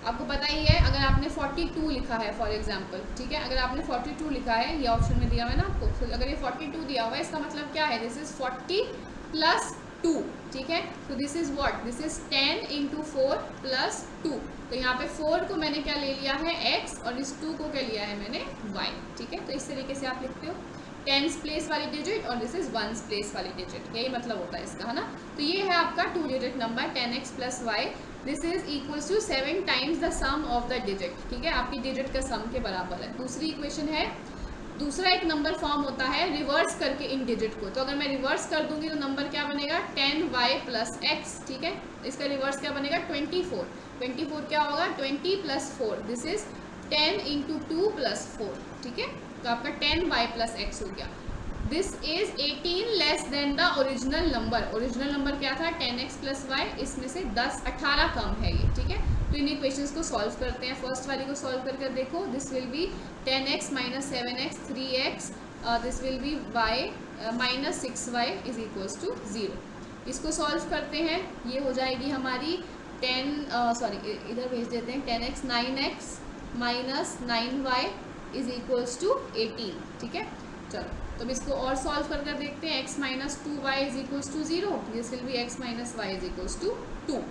आपको पता ही है, अगर आपने 42 लिखा है फॉर एग्जांपल, ठीक है, अगर आपने 42 लिखा है, ये ऑप्शन में दिया हुआ है ना आपको, तो अगर ये 42 दिया हुआ है, इसका मतलब क्या है, दिस इज 40 प्लस 2, ठीक है। तो this is what, this is 10 into 4 plus 2, तो यहाँ पे 4 को मैंने क्या ले लिया है x, और इस 2 को क्या लिया है मैंने y, ठीक है। तो इस तरीके से आप लिखते हो 10s प्लेस वाली डिजिट और दिस इज 1s प्लेस वाली डिजिट, यही मतलब होता है इसका, है ना। तो ये है आपका 2-digit number 10x plus y, this is equals to 7 times the sum of the digit, ठीक है। आपकी डिजिट का सम के बराबर है। दूसरी इक्वेशन है, दूसरा एक नंबर फॉर्म होता है रिवर्स करके इन डिजिट को, तो अगर मैं रिवर्स कर दूंगी तो नंबर क्या बनेगा 10y प्लस x, ठीक है। इसका रिवर्स क्या बनेगा 24, 24 क्या होगा 20 plus 4, this is 10 into 2 plus 4, ठीक है। तो आपका 10y प्लस x हो गया। This is 18 less than the original number, original number क्या था 10x प्लस y, इसमें से 18 कम है ये, ठीक है। तो इन इक्वेशंस को सॉल्व करते हैं। फर्स्ट वाली को सॉल्व करके देखो, this will be 10x minus 7x 3x, this will be y minus 6y is equals to 0। इसको सॉल्व करते हैं, ये हो जाएगी हमारी 10 इधर भेज देते हैं 10x 9x minus 9y is equals to 18, ठीक है। चलो, तो अब इसको और सॉल्व कर कर देखते हैं, x minus 2y is equals to 0, this will be x minus y is equals to 2।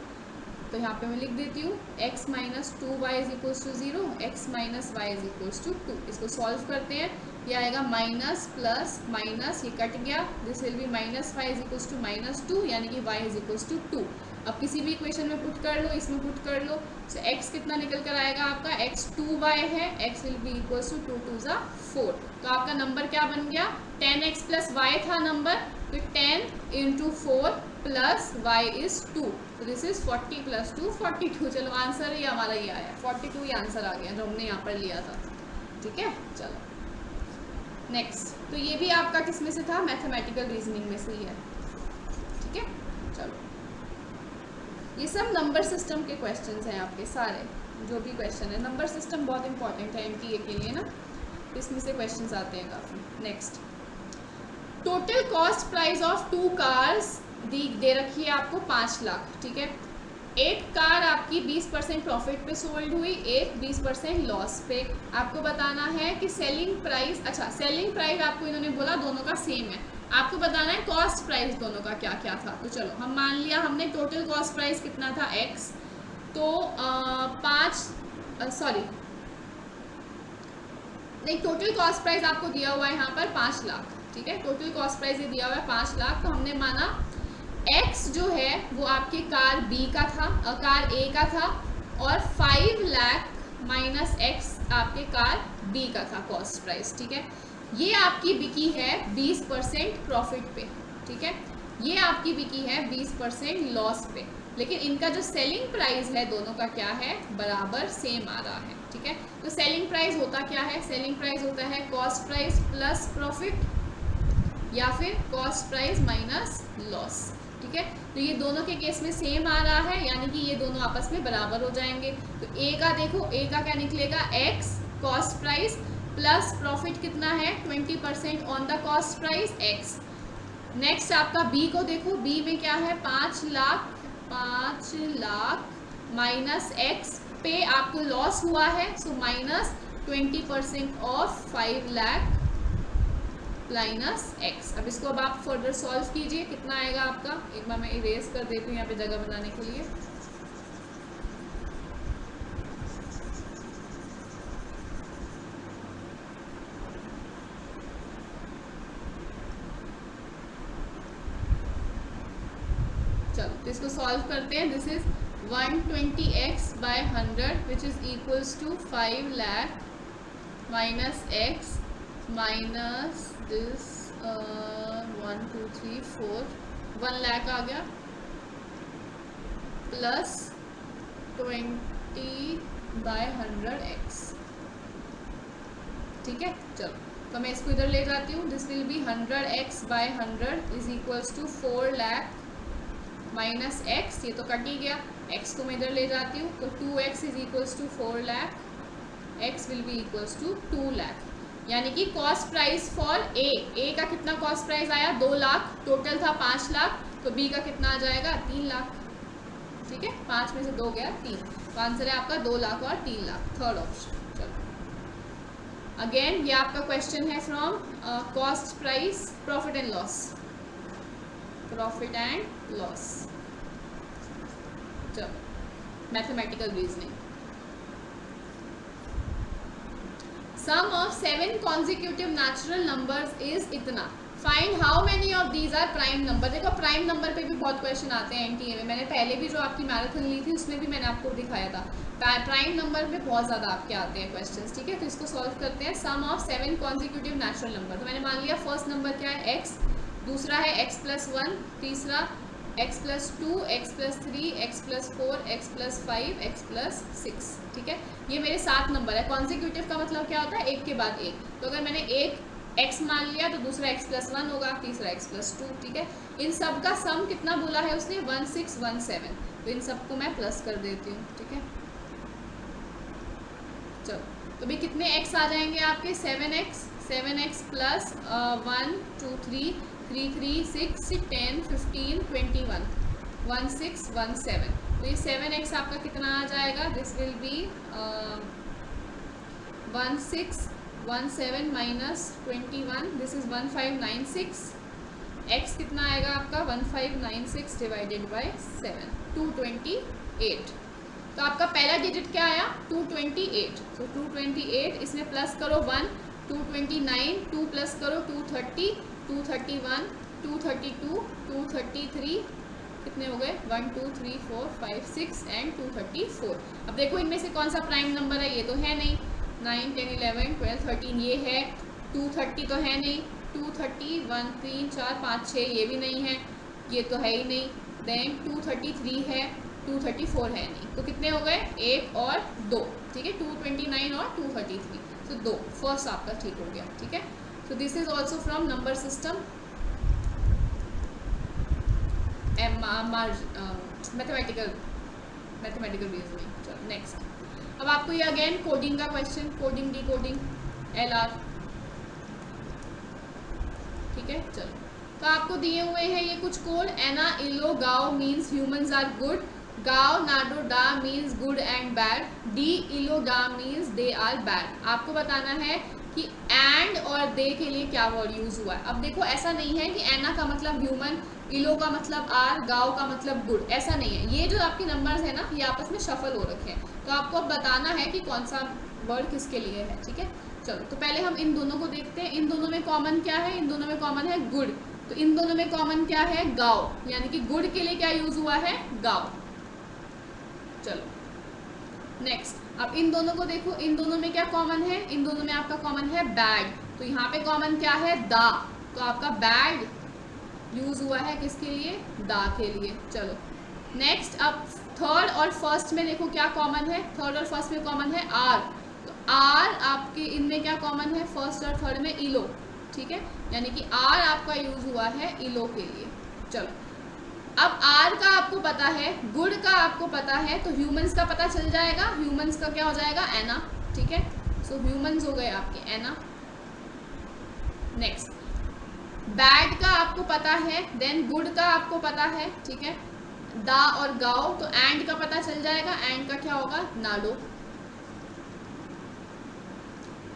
तो यहाँ पे मैं लिख देती हूँ x minus 2y is equals to 0, x minus y is equals to 2। इसको सॉल्व करते हैं, ये आएगा माइनस प्लस माइनस, ये कट गया, this will be minus 5 is equals to minus 2, यानी कि y इज इक्वल्स टू 2। अब किसी भी इक्वेशन में पुट कर लो, इसमें पुट कर लो, तो x कितना निकल कर आएगा आपका, x 2y है, x will be equals to 2 2 ज़ा 4। तो आपका नंबर क्या बन गया 10x प्लस y था नंबर, तो 10 इंटू 4 प्लस y इज 2, तो दिस इज 40 प्लस 2 42। चलो, आंसर ही हमारा ये आया 42, ही आंसर आ गया जो हमने यहाँ पर लिया था, ठीक है। चलो नेक्स्ट, तो ये भी आपका किस में से था, मैथमेटिकल रीजनिंग में से ही है, ठीक है। चलो, ये सब नंबर सिस्टम के क्वेश्चंस हैं आपके सारे, जो भी क्वेश्चन है नंबर सिस्टम बहुत इंपॉर्टेंट है एमटीए के लिए ना, इसमें से क्वेश्चंस आते हैं काफ़ी। Next, total cost price of 2 cars दे रखी है आपको 5 लाख, ठीक है। एक कार आपकी 20% प्रॉफिट पे सोल्ड हुई, एक 20% लॉस पे। आपको बताना है कि सेलिंग प्राइस, अच्छा सेलिंग प्राइस आपको इन्होंने बोला दोनों का सेम है, आपको बताना है कॉस्ट प्राइस दोनों का क्या क्या था। तो चलो हम मान लिया हमने टोटल कॉस्ट प्राइस कितना था x, तो 5 सॉरी नहीं, टोटल कॉस्ट प्राइस आपको दिया हुआ है यहाँ पर 5 लाख, ठीक है, टोटल कॉस्ट प्राइस ये दिया हुआ है 5 लाख। तो हमने माना x जो है वो आपके कार B का था, कार A का था, और 5 लाख माइनस x आपके कार B का था कॉस्ट प्राइस, ठीक है। ये आपकी बिकी है 20% प्रॉफिट पे, ठीक है, ये आपकी बिकी है 20% लॉस पे, लेकिन इनका जो सेलिंग प्राइस है दोनों का क्या है, बराबर सेम आ रहा है, ठीक है। तो सेलिंग प्राइस होता क्या है, सेलिंग प्राइस होता है कॉस्ट प्राइस प्लस प्रॉफिट, या फिर कॉस्ट प्राइस माइनस लॉस, ठीक है। तो ये दोनों के केस में सेम आ रहा है, यानी कि ये दोनों आपस में बराबर हो जाएंगे। तो ए का देखो, ए का क्या निकलेगा, x cost price plus profit कितना है 20% on the cost price x। Next आपका b को देखो, b में क्या है 5 लाख माइनस x पे आपको लॉस हुआ है, so minus 20% of 5 lakh minus x। अब इसको अब आप फर्दर सॉल्व कीजिए, कितना आएगा आपका, एक बार मैं इरेज कर देती हूँ यहाँ पे जगह बनाने के लिए। चलो तो इसको सॉल्व करते हैं। This is 120x by 100 which is equals to 5 lakh minus x minus this 1 2 3 4 1 lakh आ गया, प्लस 20 बाय 100x, ठीक है। चलो तो मैं इसको इधर ले जाती हूँ, this will be 100x by 100 is equals to 4 lakh minus x, ये तो कट ही गया, x को मैं इधर ले जाती हूँ, तो 2x is equals to 4 lakh, x will be equals to 2 lakh. यानी कि कॉस्ट प्राइस फॉर ए का कितना कॉस्ट प्राइस आया 2 लाख, टोटल था 5 लाख, तो बी का कितना आ जाएगा 3 लाख, ठीक है, 5 में से 2 गया 3, तो आंसर है आपका 2 लाख और 3 लाख, थर्ड ऑप्शन। चलो अगेन ये आपका क्वेश्चन है from cost price profit and loss, profit and loss. चलो mathematical reasoning, sum of 7 consecutive natural numbers is इतना, find how many of these are prime number. देखो प्राइम नंबर पे भी बहुत क्वेश्चन आते हैं एनटीए में, मैंने पहले भी जो आपकी मैराथन ली थी उसमें भी मैंने आपको दिखाया था, प्राइम नंबर पे बहुत ज़्यादा आपके आते हैं क्वेश्चंस, ठीक है। तो इसको सॉल्व करते हैं। सम ऑफ 7 कॉन्जिक्यूटिव नेचुरल नंबर, तो मैंने मान लिया फर्स्ट नंबर क्या है x, दूसरा है x+1, तीसरा x+2, x+3, x+4, x+5, x+6, ठीक है। ये मेरे 7 नंबर है। कॉन्जिक्यूटिव का मतलब क्या होता है, एक के बाद एक, तो अगर मैंने एक x मान लिया तो दूसरा x+1 होगा, तीसरा x+2, ठीक है। इन सब का सम कितना बोला है उसने 1617, तो इन सबको मैं प्लस कर देती हूँ, ठीक है। चलो तो भाई कितने x आ जाएंगे आपके 7x प्लस 1 2 3 3 3 6 10 15 21 1617, तो ये 7x आपका कितना आ जाएगा, this will B 1617 minus 21, this is 1596, x कितना आएगा आपका 1596 डिवाइडेड बाय 7, 228। तो आपका पहला डिजिट क्या आया 228, तो 228, इसमें प्लस करो 1, 229, 2 प्लस करो 230, 231, 232, 233, कितने हो गए 1 2 3 4 5 6 एंड 234। अब देखो इनमें से कौन सा प्राइम नंबर है, ये तो है नहीं, 9 10 11 12 13 ये है, 230 तो है नहीं, 230 1 3 4 5 6 ये भी नहीं है, ये तो है ही नहीं, देन 233 है, 234 है नहीं, तो कितने हो गए 1 और 2, ठीक है, 229 और 233, तो 2 फर्स्ट आपका ठीक हो गया, ठीक है। So this is also from number system mathematical reasoning. चलो नेक्स्ट, अब आपको ये अगेन कोडिंग का क्वेश्चन, कोडिंग डिकोडिंग LR, ठीक है। चलो तो आपको दिए हुए हैं ये कुछ कोड, एना इलो गाओ मीन्स ह्यूमंस आर गुड, गाओ नाडो डा means good and bad, D इलो डा मीन्स दे आर बैड। आपको बताना है कि एंड और दे के लिए क्या वर्ड यूज हुआ है। अब देखो ऐसा नहीं है कि एना का मतलब ह्यूमन, इलो का मतलब आर, गाओ का मतलब गुड, ऐसा नहीं है। ये जो आपके नंबर्स है ना ये आपस में शफल हो रखे हैं, तो आपको अब बताना है कि कौन सा वर्ड किसके लिए है। ठीक है, चलो तो पहले हम इन दोनों को देखते हैं। इन दोनों में कॉमन क्या है? इन दोनों में कॉमन है गुड, तो इन दोनों में कॉमन क्या है? गाओ, यानी कि गुड के लिए क्या यूज हुआ है? गाओ। चलो नेक्स्ट, अब इन दोनों को देखो, इन दोनों में क्या कॉमन है? इन दोनों में आपका कॉमन है बैड, तो यहाँ पे कॉमन क्या है? दा, तो आपका बैड यूज हुआ है किसके लिए? दा के लिए। चलो नेक्स्ट, अब थर्ड और फर्स्ट में देखो क्या कॉमन है? थर्ड और फर्स्ट में कॉमन है आर, तो आर आपके इनमें क्या कॉमन है? फर्स्ट और थर्ड में इलो। ठीक है, यानी कि आर आपका यूज हुआ है इलो के लिए। चलो अब आर का आपको पता है, गुड का आपको पता है, तो ह्यूमंस का पता चल जाएगा। ह्यूमंस का क्या हो जाएगा? एना। ठीक है, सो ह्यूमंस हो गए आपके एना। नेक्स्ट, बैड का आपको पता है, देन गुड का आपको पता है। ठीक है, दा और गाओ, तो एंड का पता चल जाएगा। एंड का क्या होगा? नाडो।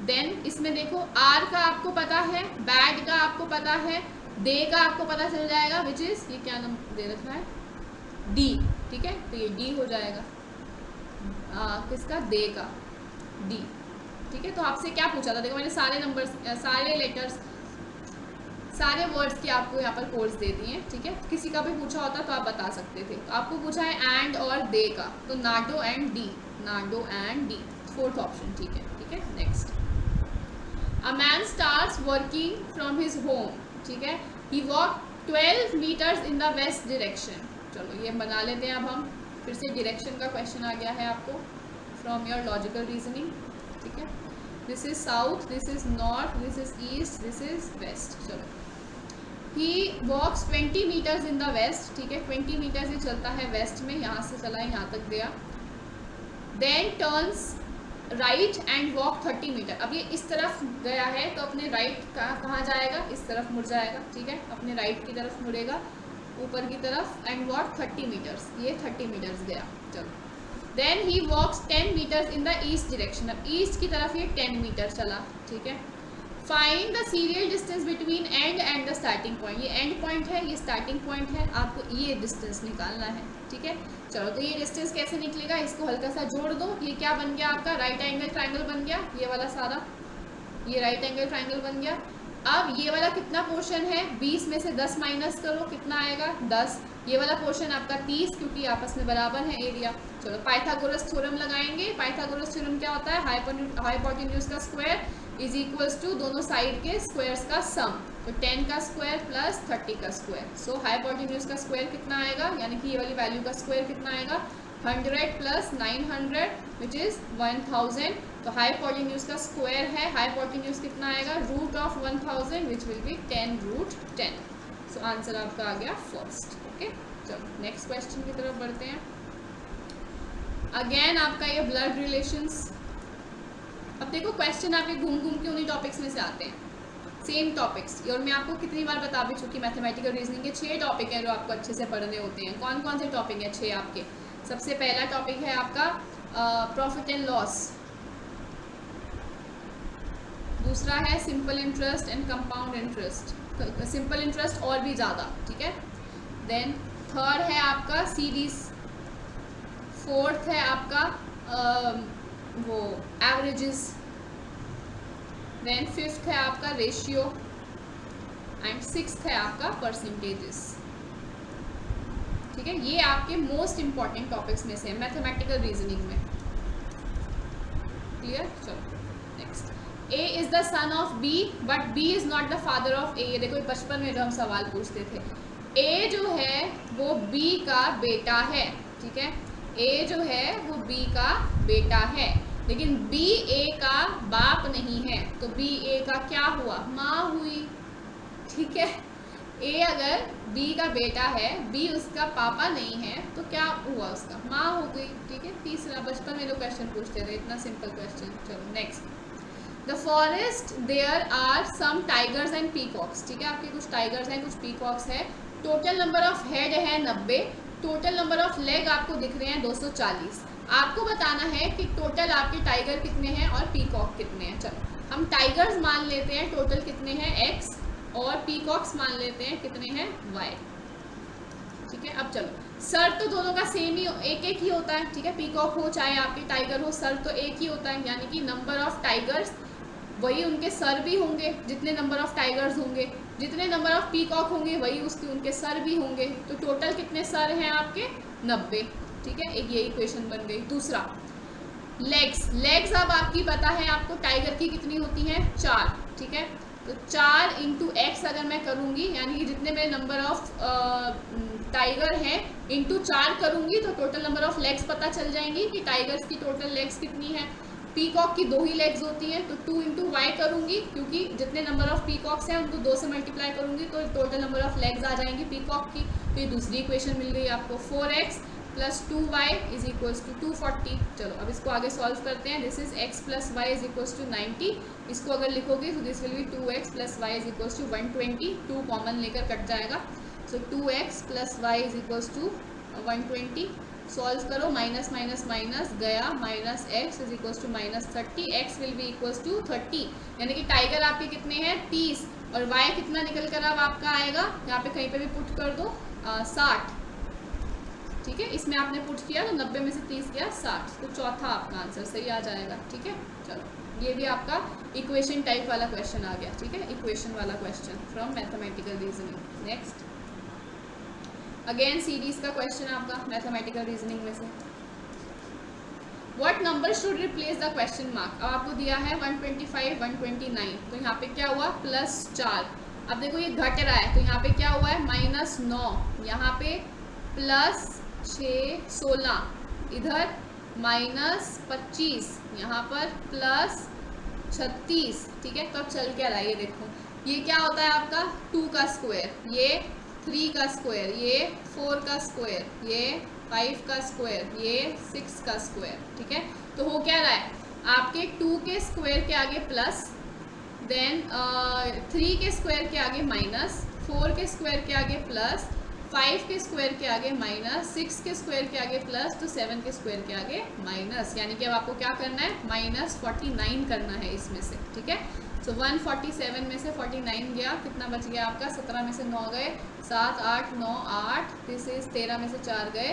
देन इसमें देखो आर का आपको पता है, बैड का आपको पता है, दे का आपको पता चल जाएगा, विच इज ये क्या नाम दे रखा है? डी। ठीक है, तो ये डी हो जाएगा किसका? दे का, डी। ठीक है, तो आपसे क्या पूछा था? देखो मैंने सारे नंबर्स, सारे लेटर्स, सारे वर्ड्स की आपको यहाँ पर कोड्स दे दिए हैं। ठीक है, किसी का भी पूछा होता तो आप बता सकते थे। तो आपको पूछा है एंड और दे का, तो नाडो एंड डी, नाडो एंड डी, फोर्थ ऑप्शन। ठीक है, ठीक है। Next, a man starts working from his home. ठीक है, he walk 12 metres in the west direction. चलो ये बना लेते हैं अब हम, फिर से डायरेक्शन का क्वेश्चन आ गया है आपको फ्रॉम योर लॉजिकल रीजनिंग। ठीक है, this is south, this is north, this is east, this is west. चलो, he walks 20 meters in the west. ठीक है, 20 मीटर्स ही चलता है वेस्ट में, यहाँ से चला है यहाँ तक गया। Then turns right and walk 30 meter. अब ये इस तरफ गया है तो अपने राइट कहाँ जाएगा? इस तरफ मुड़ जाएगा। ठीक है, अपने राइट की तरफ मुड़ेगा ऊपर की तरफ, एंड वॉक 30 मीटर्स, ये 30 मीटर्स गया। चलो, then he walks 10 meters in the east direction. अब ईस्ट की तरफ ये 10 मीटर चला। ठीक है, find the serial distance between and end the starting point. ये एंड पॉइंट है, ये स्टार्टिंग पॉइंट है, आपको ये डिस्टेंस निकालना है। ठीक है, चलो तो ये डिस्टेंस कैसे निकलेगा? इसको हल्का सा जोड़ दो, ये क्या बन गया आपका? राइट एंगल ट्राइंगल बन गया, ये वाला सारा, ये राइट एंगल ट्राइंगल बन गया। अब ये वाला कितना पोर्शन है? 20 में से 10 माइनस करो, कितना आएगा? 10। ये वाला पोर्शन आपका 30, क्योंकि आपस में बराबर है एरिया। चलो पाइथागोरस थ्योरम लगाएंगे। पाइथागोरस थ्योरम क्या होता है? हाइपोटेन्यूज का स्क्वायर इज इक्वल्स टू दोनों साइड के स्क्वायर्स का सम, तो 10 का स्क्वायर प्लस 30 का स्क्वायर। सो हाइपोटेन्यूज का स्क्वायर कितना आएगा, यानी कि ये वाली वैल्यू का स्क्वायर कितना आएगा? 100 प्लस 900 विच इज 1000। तो हाइपोटेन्यूज का स्क्वायर है, हाइपोटेन्यूज कितना आएगा? Root of 1000 which will be 10 root 10। So answer आपका आ गया फर्स्ट। ओके, चलो नेक्स्ट क्वेश्चन की तरफ बढ़ते हैं। अगेन आपका ये ब्लड रिलेशंस। अब देखो क्वेश्चन आपके घूम घूम के उन्हीं टॉपिक्स में से आते हैं, सेम टॉपिक्स। और मैं आपको कितनी बार बता भी चुकी, मैथमेटिकल रीजनिंग के 6 टॉपिक हैं जो आपको अच्छे से पढ़ने होते हैं। कौन कौन से टॉपिक हैं? 6 आपके। सबसे पहला टॉपिक है आपका प्रॉफिट एंड लॉस, दूसरा है simple interest and compound interest, simple interest और भी ज़्यादा। ठीक है, देन थर्ड है आपका सीरीज, फोर्थ है आपका वो एवरेजेस, देन फिफ्थ है आपका रेशियो, एंड सिक्स्थ है आपका परसेंटेजेस। ठीक है, ये आपके मोस्ट इंपॉर्टेंट टॉपिक्स में से है मैथमेटिकल रीजनिंग में। क्लियर? चलो next, A is the son of B but B is not the father of A। ये देखो बचपन में जो हम सवाल पूछते थे, A जो है वो B का बेटा है। ठीक है, A जो है वो B का बेटा है, लेकिन B A का बाप नहीं है, तो B A का क्या हुआ? माँ हुई। ठीक है, A अगर B का बेटा है, B उसका पापा नहीं है, तो क्या हुआ? उसका माँ हो गई। ठीक है, तीसरा बचपन में जो क्वेश्चन पूछते थे, इतना सिंपल क्वेश्चन। चलो next, the forest there are some tigers and peacocks. ठीक है, आपके कुछ टाइगर्स हैं, कुछ पीकॉक्स है। टोटल नंबर ऑफ हेड है 90, टोटल नंबर ऑफ लेग आपको दिख रहे हैं 240। आपको बताना है कि टोटल आपके टाइगर कितने हैं और पीकॉक कितने हैं। चलो हम टाइगर्स मान लेते हैं टोटल कितने हैं x, और पीकॉक्स मान लेते हैं कितने हैं y। ठीक है, अब चलो सर तो दोनों का सेम ही एक एक ही होता है। ठीक है, पीकॉक हो चाहे आपके टाइगर हो, सर तो एक ही होता है, यानी कि नंबर ऑफ टाइगर्स वही उनके सर भी होंगे, जितने नंबर ऑफ टाइगर्स होंगे, जितने नंबर ऑफ पीकॉक होंगे वही उसके उनके सर भी होंगे। तो टोटल कितने सर हैं आपके 90। ठीक है, एक ये इक्वेशन बन गई। दूसरा लेग्स अब आपकी पता है आपको टाइगर की कितनी होती है 4। ठीक है, तो 4 इंटू एक्स अगर मैं करूँगी, यानी कि जितने मेरे नंबर ऑफ टाइगर हैं इंटू 4 करूँगी तो टोटल नंबर ऑफ लेग्स पता चल जाएंगी कि टाइगर्स की टोटल लेग्स कितनी है। पीकॉक की 2 ही लेग्स होती हैं, तो 2 इंटू वाई करूँगी, क्योंकि जितने नंबर ऑफ पीकॉक्स हैं उनको 2 से मल्टीप्लाई करूँगी तो टोटल नंबर ऑफ लेग्स आ जाएंगी पीकॉक की। तो ये दूसरी इक्वेशन मिल गई आपको। 4x plus 2y is equals to 240। चलो अब इसको आगे सॉल्व करते हैं। This is x plus Y is equals to 90। इसको अगर लिखोगे तो this will be 2x plus Y is equals to 120। 2 common लेकर कट जाएगा, so 2x plus Y is equals to 120। Solve करो, माइनस माइनस माइनस गया, minus X is equals to minus 30। X will be equals to 30, यानी कि tiger आपके कितने हैं 30, और y कितना निकल कर अब आपका आएगा, यहाँ पे कहीं पे भी पुट कर दो 60। ठीक है, इसमें आपने पुट किया तो 90 में से 30 गया 60, तो चौथा आपका आंसर सही आ जाएगा। ठीक है, चलो ये भी आपका इक्वेशन टाइप वाला क्वेश्चन आ गया। ठीक है, इक्वेशन वाला question from mathematical reasoning. Next again series का क्वेश्चन आपका मैथमेटिकल रीजनिंग में से। What number should replace the question mark. अब आपको दिया है 125 129, तो यहाँ पे क्या हुआ +4। अब देखो ये घट रहा है तो यहाँ पे क्या हुआ है -9, यहाँ पे +6 16, इधर -25, यहाँ पर +36। ठीक है, तो अब चल क्या रहा है ये देखो, ये क्या होता है आपका 2 का स्क्वायर, ये 3 का स्क्वायर, ये 4 का स्क्वायर, ये 5 का स्क्वायर, ये 6 का स्क्वायर। ठीक है, तो हो क्या रहा है आपके 2 के स्क्वायर के आगे प्लस, देन 3 के स्क्वायर के आगे माइनस, 4 के स्क्वायर के आगे प्लस, 5 के स्क्वायर के आगे माइनस, 6 के स्क्वायर के आगे प्लस, तो 7 के स्क्वायर के आगे माइनस। यानी कि अब आपको क्या करना है -49 करना है इसमें से। ठीक है, तो 147 में से 49 गया, कितना बच गया आपका 17 में से 9 गए, 7 8 9 8, दिस इज 13 में से 4 गए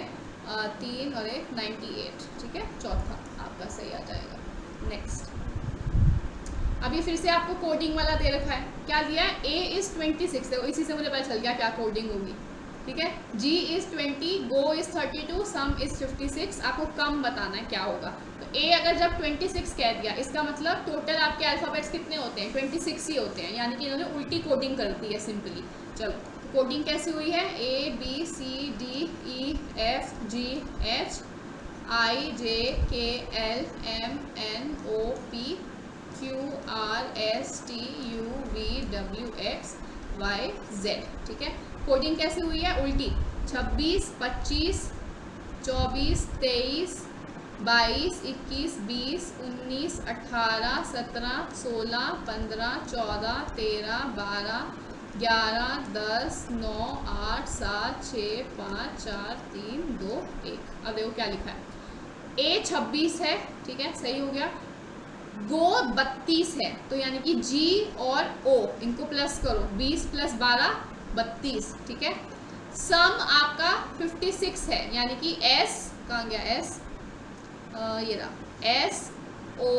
3 और 1 98। ठीक है, चौथा आपका सही आ जाएगा। नेक्स्ट अभी फिर से आपको कोडिंग वाला दे रखा है, क्या दिया है a इज 26, देखो इसी से मुझे पता चल गया क्या कोडिंग होगी। ठीक है, g is 20, go is 32, sum is 56। आपको कम बताना है क्या होगा, तो a अगर जब 26 कह दिया इसका मतलब टोटल आपके अल्फ़ाबेट्स कितने होते हैं 26 ही होते हैं, यानी कि इन्होंने उल्टी कोडिंग कर दी है सिंपली। चलो कोडिंग कैसे हुई है, a b c d e f g h i j k l m n o p q r s t u v w x y z। ठीक है, कोडिंग कैसे हुई है उल्टी, 26 25 24 23 22 21 20 19 18 17 16 15 14 13 12 11 10 9 8 7 6 5 4 3 2 1। अब देखो क्या लिखा है, a 26 है। ठीक है, सही हो गया, गो 32 है, तो यानी कि g और o इनको प्लस करो, 20 + 12 32। ठीक है, सम आपका 56 है, यानी कि s कहाँ गया s, ये रहा s o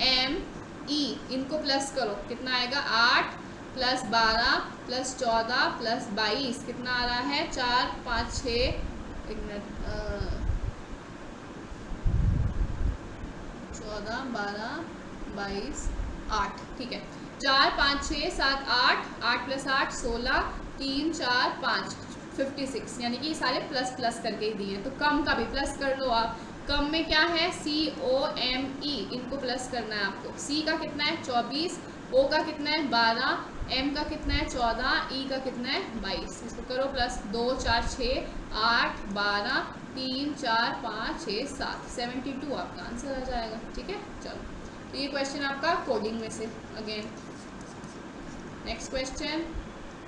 m e, इनको प्लस करो, कितना आएगा 8 + 12 + 14 + 22, कितना आ रहा है 4 5 6, एक मिनट 14 12 22 8। ठीक है, 4 5 6 7 8, 8 + 8 16, 3 4 5 56, यानी कि सारे प्लस प्लस करके ही दिए हैं। तो कम का भी प्लस कर लो आप, कम में क्या है COME, इनको प्लस करना है आपको। C का कितना है 24, O का कितना है 12, M का कितना है 14, E का कितना है 22, इसको करो प्लस, 2 4 6 8 12 3 4 5 6 7 72 आपका आंसर आ जाएगा। ठीक है, चलो तो ये क्वेश्चन आपका कोडिंग में से। Again next question,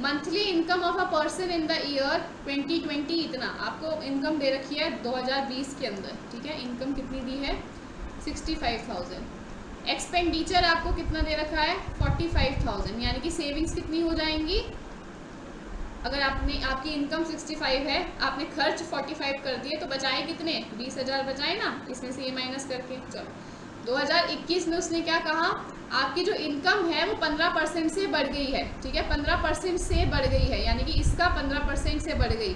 monthly income of a person in the year 2020 इतना आपको इनकम दे रखी है 2020 के अंदर, ठीक है। इनकम कितनी दी है 65,000। एक्सपेंडिचर आपको कितना दे रखा है 45,000, यानी कि सेविंग्स कितनी हो जाएंगी। अगर आपकी इनकम 65 है, आपने खर्च 45 कर दिए तो बचाए कितने 20,000 बचाए ना, इसमें से ये माइनस करके। चलो 2021 में उसने क्या कहा, आपकी जो इनकम है वो 15% से बढ़ गई है, ठीक है। 15% से बढ़ गई है, यानी कि इसका 15% से बढ़ गई।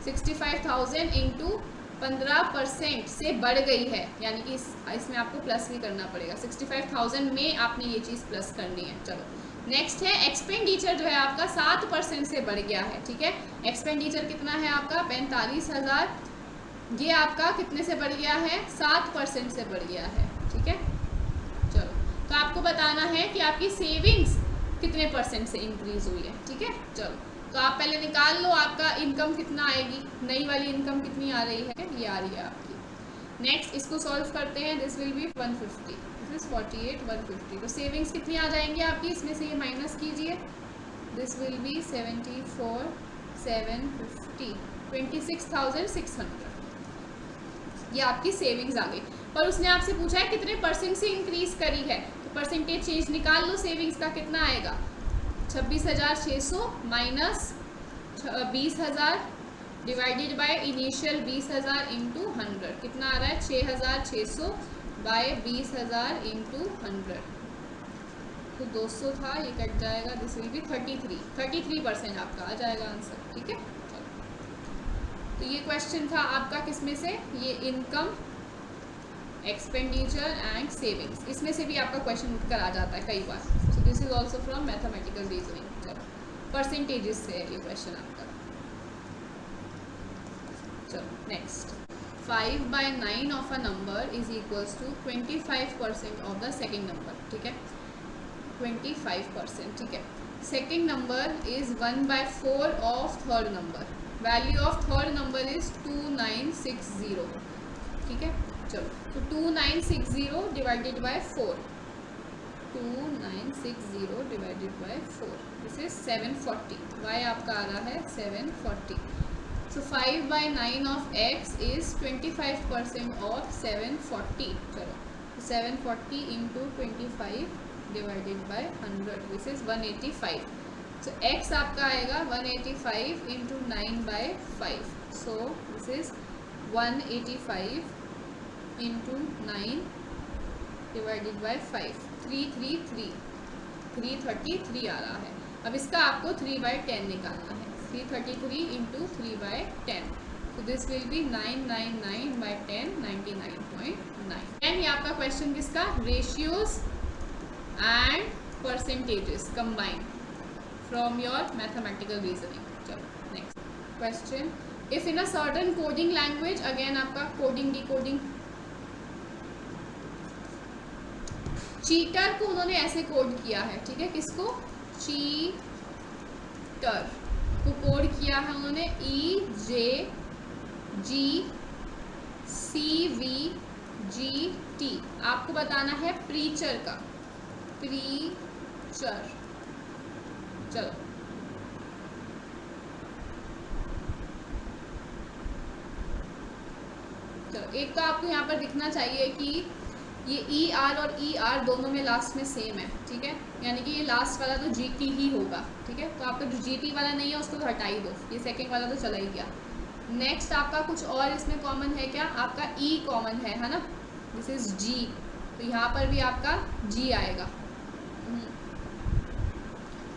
65,000 इंटू 15% से बढ़ गई है, यानी कि इसमें आपको प्लस भी करना पड़ेगा। 65,000 में आपने ये चीज़ प्लस करनी है। चलो नेक्स्ट है एक्सपेंडिचर जो है आपका 7% से बढ़ गया है, ठीक है। एक्सपेंडिचर कितना है आपका 45,000, ये आपका कितने से बढ़ गया है 7% से बढ़ गया है, ठीक है। चलो तो आपको बताना है कि आपकी सेविंग्स कितने परसेंट से इंक्रीज हुई है, ठीक है। चलो तो आप पहले निकाल लो आपका इनकम कितना आएगी, नई वाली इनकम कितनी आ रही है, ये आ रही है आपकी। नेक्स्ट इसको सॉल्व करते हैं। This will B 150, this is 48, 150। तो सेविंग्स कितनी आ जाएंगी आपकी, इसमें से ये माइनस कीजिए। This will B 74, 750, 26,600। ये आपकी सेविंग्स आ गई। पर उसने आपसे पूछा है कितने परसेंट से इंक्रीज करी है, तो परसेंटेज चेंज निकाल लो। सेविंग्स का कितना आएगा 26,600 minus 20,000 divided by initial 20,000 into 100, कितना आ रहा है 6,600 बाय 20,000 इंटू 100, तो 200 था, ये कट जाएगा। दिस विल बी 33% आपका आ जाएगा आंसर, ठीक है। तो ये क्वेश्चन था आपका किसमें से, ये इनकम, एक्सपेंडिचर एंड सेविंग्स, इसमें से भी आपका क्वेश्चन उठ कर आ जाता है कई बार। So this is also from mathematical reasoning. चलो परसेंटेजेस से है ये क्वेश्चन आपका। चलो next, 5/9 of a number is equals to 25% of the second number, ठीक है। 25%, ठीक है। Second number is 1/4 of third number. Value of third number is 2960, ठीक है। चलो तो 2960 divided by 4, 2960 divided by 4, this is 740। y आपका आ रहा है 740। सो 5/9 ऑफ x इज 25% ऑफ 740। चलो 740 into 25 divided by 100, this is 185। So x आपका आएगा 185 into 9/5, so this is 185 into 9 divided by 5, 333 आ रहा है। अब इसका आपको 3/10 निकालना है। 333 इंटू 3/10, तो दिस विल बी 999/10, 99.9। एंड ये आपका क्वेश्चन किसका, ratios and percentages combined from your mathematical reasoning. चलो next question, if in a certain coding language, again आपका कोडिंग डिकोडिंग। चीटर को उन्होंने ऐसे कोड किया है, ठीक है। किसको, चीटर को कोड किया है उन्होंने EJGCVGT। आपको बताना है प्रीचर का, प्रीचर। चलो एक तो आपको यहाँ पर दिखना चाहिए कि ये ER और ER दोनों में लास्ट में सेम है, ठीक है। यानी कि ये लास्ट वाला तो GT ही होगा, ठीक है। तो आपका जो GT वाला नहीं है उसको तो हटा ही दो, ये सेकंड वाला तो चला ही गया। नेक्स्ट आपका कुछ और इसमें कॉमन है क्या, आपका E कॉमन है ना, दिस इज G, तो यहाँ पर भी आपका G आएगा,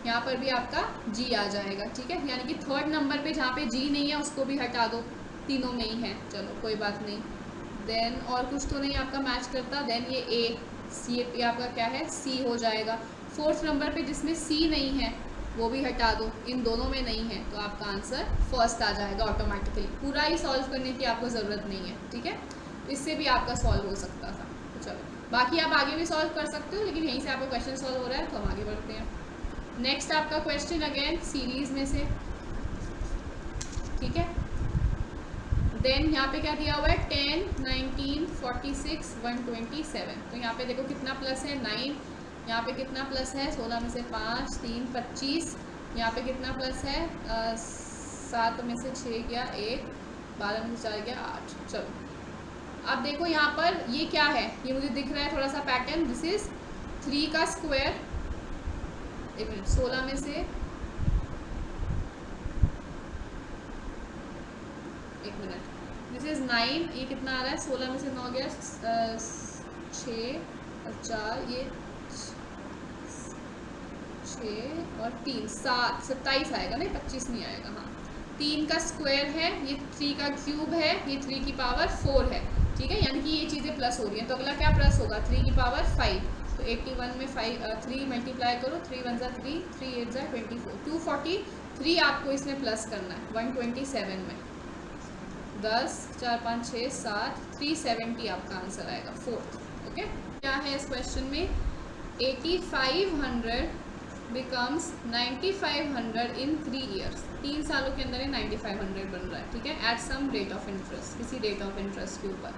यहाँ पर भी आपका G आ जाएगा, ठीक है। यानी कि थर्ड नंबर पे जहाँ पे G नहीं है उसको भी हटा दो, तीनों में ही है। चलो कोई बात नहीं। देन और कुछ तो नहीं आपका मैच करता, देन ये ये आपका क्या है C हो जाएगा। फोर्थ नंबर पे जिसमें C नहीं है वो भी हटा दो, इन दोनों में नहीं है, तो आपका आंसर फर्स्ट आ जाएगा ऑटोमेटिकली। पूरा ही सॉल्व करने की आपको ज़रूरत नहीं है, ठीक है। इससे भी आपका सॉल्व हो सकता था। तो चलो बाकी आप आगे भी सॉल्व कर सकते हो, लेकिन यहीं से आपका क्वेश्चन सॉल्व हो रहा है तो हम आगे बढ़ते हैं। नेक्स्ट आपका क्वेश्चन अगेन सीरीज में से, ठीक है। देन यहाँ पे क्या दिया हुआ है 10, 19, 46, 127। तो यहाँ पे देखो कितना प्लस है 9, यहाँ पे कितना प्लस है 16 में से 5, 3, 25, यहाँ पे कितना प्लस है, 7 में से 6 गया 1, 12 में से 4 गया 8। चलो अब देखो यहाँ पर ये क्या है, ये मुझे दिख रहा है थोड़ा सा पैटर्न। दिस इज 3 का स्क्वायर, 1 मिनट, 16 में से 1 मिनट, दिस इज 9, ये कितना आ रहा है, 16 में से 9 गया 6 और 4, ये 6 और 3 7, 27 आएगा, नहीं 25 नहीं आएगा। हाँ 3 का स्क्वायर है, ये 3 का क्यूब है, ये 3 की पावर 4 है, ठीक है, यानी कि ये चीज़ें प्लस हो रही हैं। तो अगला क्या प्लस होगा, 3 की पावर 5, तो 81 में 3 मल्टीप्लाई करो, 3 1 ज़ा 3, 3 8 ज़ा 24, 243 आपको इसमें प्लस करना है 127 में, 10 4 5 6 7, 370 आपका आंसर आएगा, 4th। ओके, क्या है इस क्वेश्चन में, 8500 बिकम्स 9500 इन 3 ईयर्स, 3 सालों के अंदर ये 9500 बन रहा है, ठीक है, at some rate of interest, किसी रेट ऑफ इंटरेस्ट के ऊपर।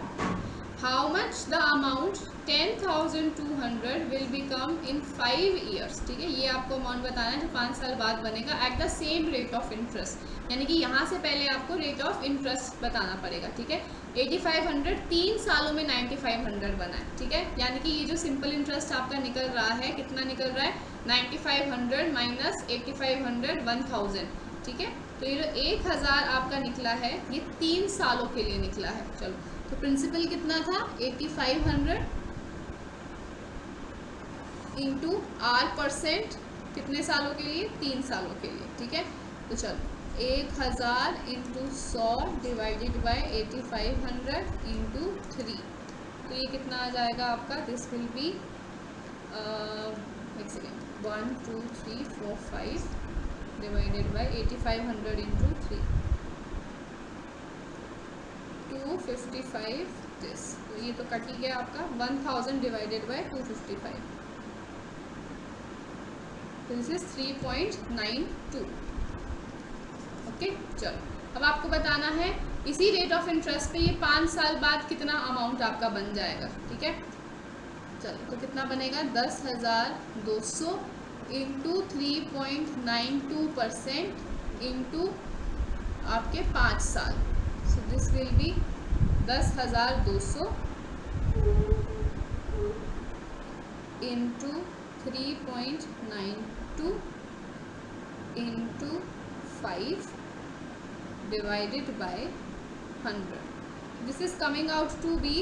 How much the amount 10,200 will become in 5 years, ठीक है, ये आपको अमाउंट बताना है जो 5 साल बाद बनेगा at the same rate of interest, यानी कि यहाँ से पहले आपको रेट ऑफ इंटरेस्ट बताना पड़ेगा, ठीक है। 8500 3 सालों में 9500 बना है, ठीक है, यानी कि ये जो सिंपल इंटरेस्ट आपका निकल रहा है, कितना निकल रहा है, 9500 माइनस 8500 1000, ठीक है। तो ये जो 1000 आपका निकला है ये 3 सालों के लिए निकला है। चलो, तो प्रिंसिपल कितना था, 8500 इंटू R%, कितने सालों के लिए, 3 सालों के लिए, ठीक है। तो चलो 1000 इंटू 100 डिवाइडेड बाई 8500 इंटू 3, तो ये कितना आ जाएगा आपका, दिस विल बी एक second, 1 2 3 4 5 divided by 8500 into 3, 255 this, तो ये तो कट ही गया आपका, 1000 divided by 255, this is 3.92। Okay, चलो अब आपको बताना है इसी रेट ऑफ इंटरेस्ट पे ये 5 साल बाद कितना अमाउंट आपका बन जाएगा, ठीक है। चलो, तो कितना बनेगा, 10,200 इंटू 3.92% इंटू आपके 5 साल, so this will B 10,200 into 3.92 into 5 divided by 100, this is coming out to be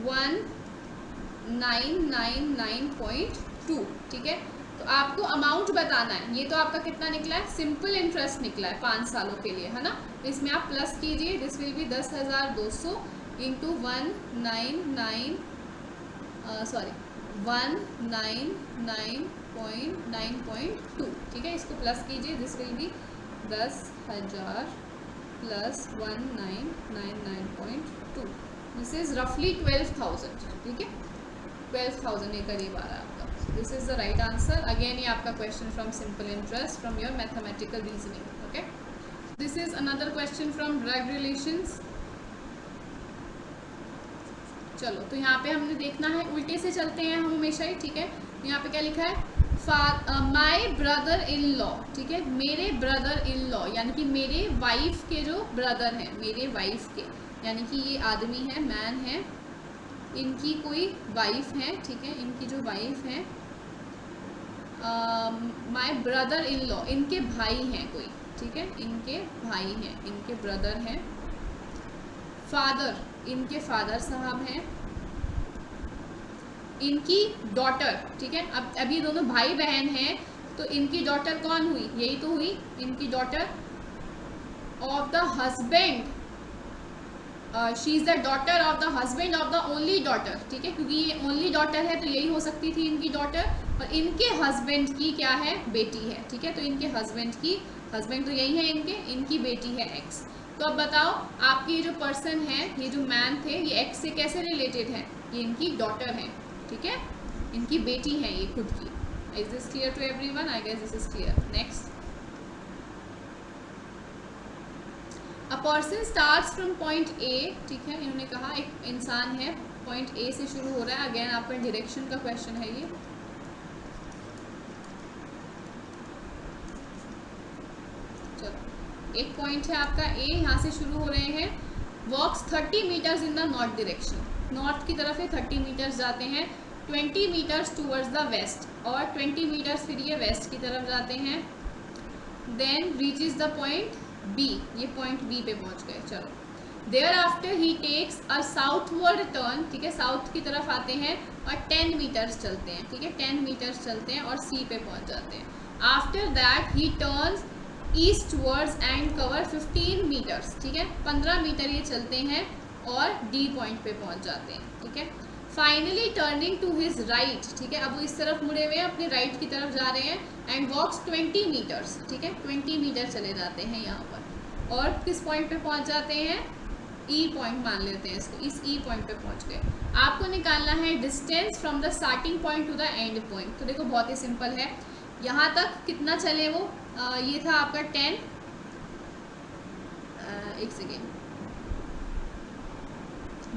1999.2, ठीक है। तो आपको अमाउंट बताना है, ये तो आपका कितना निकला है, सिंपल इंटरेस्ट निकला है 5 सालों के लिए, है ना, इसमें आप प्लस कीजिए, दिस विल बी 10,200 इंटू 199.9.2, ठीक है, इसको प्लस कीजिए, this will B 10,000 plus 1999.2, this is रफली 12,000, ठीक है, 12,000 के करीब आ रहा है आपका। This is the right answer. Again ये आपका question from simple interest from your mathematical reasoning. Okay, this is another question from drug relations. चलो, तो यहाँ पे हमने देखना है, उल्टे से चलते हैं हम हमेशा ही, ठीक है। यहाँ पे क्या लिखा है, माई ब्रदर इन लॉ, ठीक है, मेरे ब्रदर इन लॉ, यानी कि मेरे वाइफ के जो ब्रदर हैं, मेरे वाइफ के, यानी कि ये आदमी है, मैन है, इनकी कोई वाइफ है, ठीक है, इनकी जो वाइफ है, माई ब्रदर इन लॉ, इनके भाई हैं कोई, ठीक है, इनके भाई हैं, इनके ब्रदर हैं, फादर, इनके फादर साहब हैं, इनकी डॉटर, ठीक है, अब ये दोनों भाई बहन हैं, तो इनकी डॉटर कौन हुई, यही तो हुई, इनकी daughter of the husband, she is the daughter of the husband of the only daughter, ठीक है, क्योंकि ये ओनली डॉटर है तो यही हो सकती थी इनकी डॉटर, और इनके हस्बैंड की क्या है, बेटी है, ठीक है, तो इनके हस्बैंड की, हस्बैंड तो यही है इनकी बेटी है एक्स। तो अब बताओ, आपकी ये जो पर्सन है, ये जो मैन थे, ये एक्स से कैसे रिलेटेड है, ये इनकी डॉटर है, ठीक है, इनकी बेटी है ये खुद की। Is this clear to everyone? I guess this is clear. Next, a person starts from point A, ठीक है, इन्होंने कहा एक इंसान है, पॉइंट ए से शुरू हो रहा है, अगेन आपका डायरेक्शन का क्वेश्चन है ये। एक पॉइंट है आपका ए, यहाँ से शुरू हो रहे हैं, walks 30 meters in the north direction, north की तरफ है 30 मीटर्स जाते हैं, 20 मीटर्स टूवर्ड्स द वेस्ट, और 20 मीटर्स फिर ये वेस्ट की तरफ जाते हैं, then reaches the point B, ये पॉइंट बी पे पहुंच गए। चलो, thereafter he takes a southward turn, ठीक है, साउथ की तरफ आते हैं और 10 मीटर्स चलते हैं, ठीक है, 10 मीटर्स चलते हैं और सी पे पहुंच जाते हैं। After that he turns eastwards and cover 15 meters, ठीक है, 15 मीटर ये चलते हैं और डी पॉइंट पे पहुंच जाते हैं, ठीक है। Finally turning to his right, ठीक है, अब वो इस तरफ मुड़े हुए हैं, अपने राइट की तरफ जा रहे हैं, एंड वॉक्स 20 मीटर्स, ठीक है, 20 मीटर चले जाते हैं यहाँ पर, और किस पॉइंट पे पहुंच जाते हैं, ई पॉइंट मान लेते हैं इसको, इस ई पॉइंट पे पहुंच गए। आपको निकालना है distance from the starting point two the end point. तो देखो बहुत ही सिंपल है, यहाँ तक कितना चले वो, ये था आपका 10, एक सेकेंड,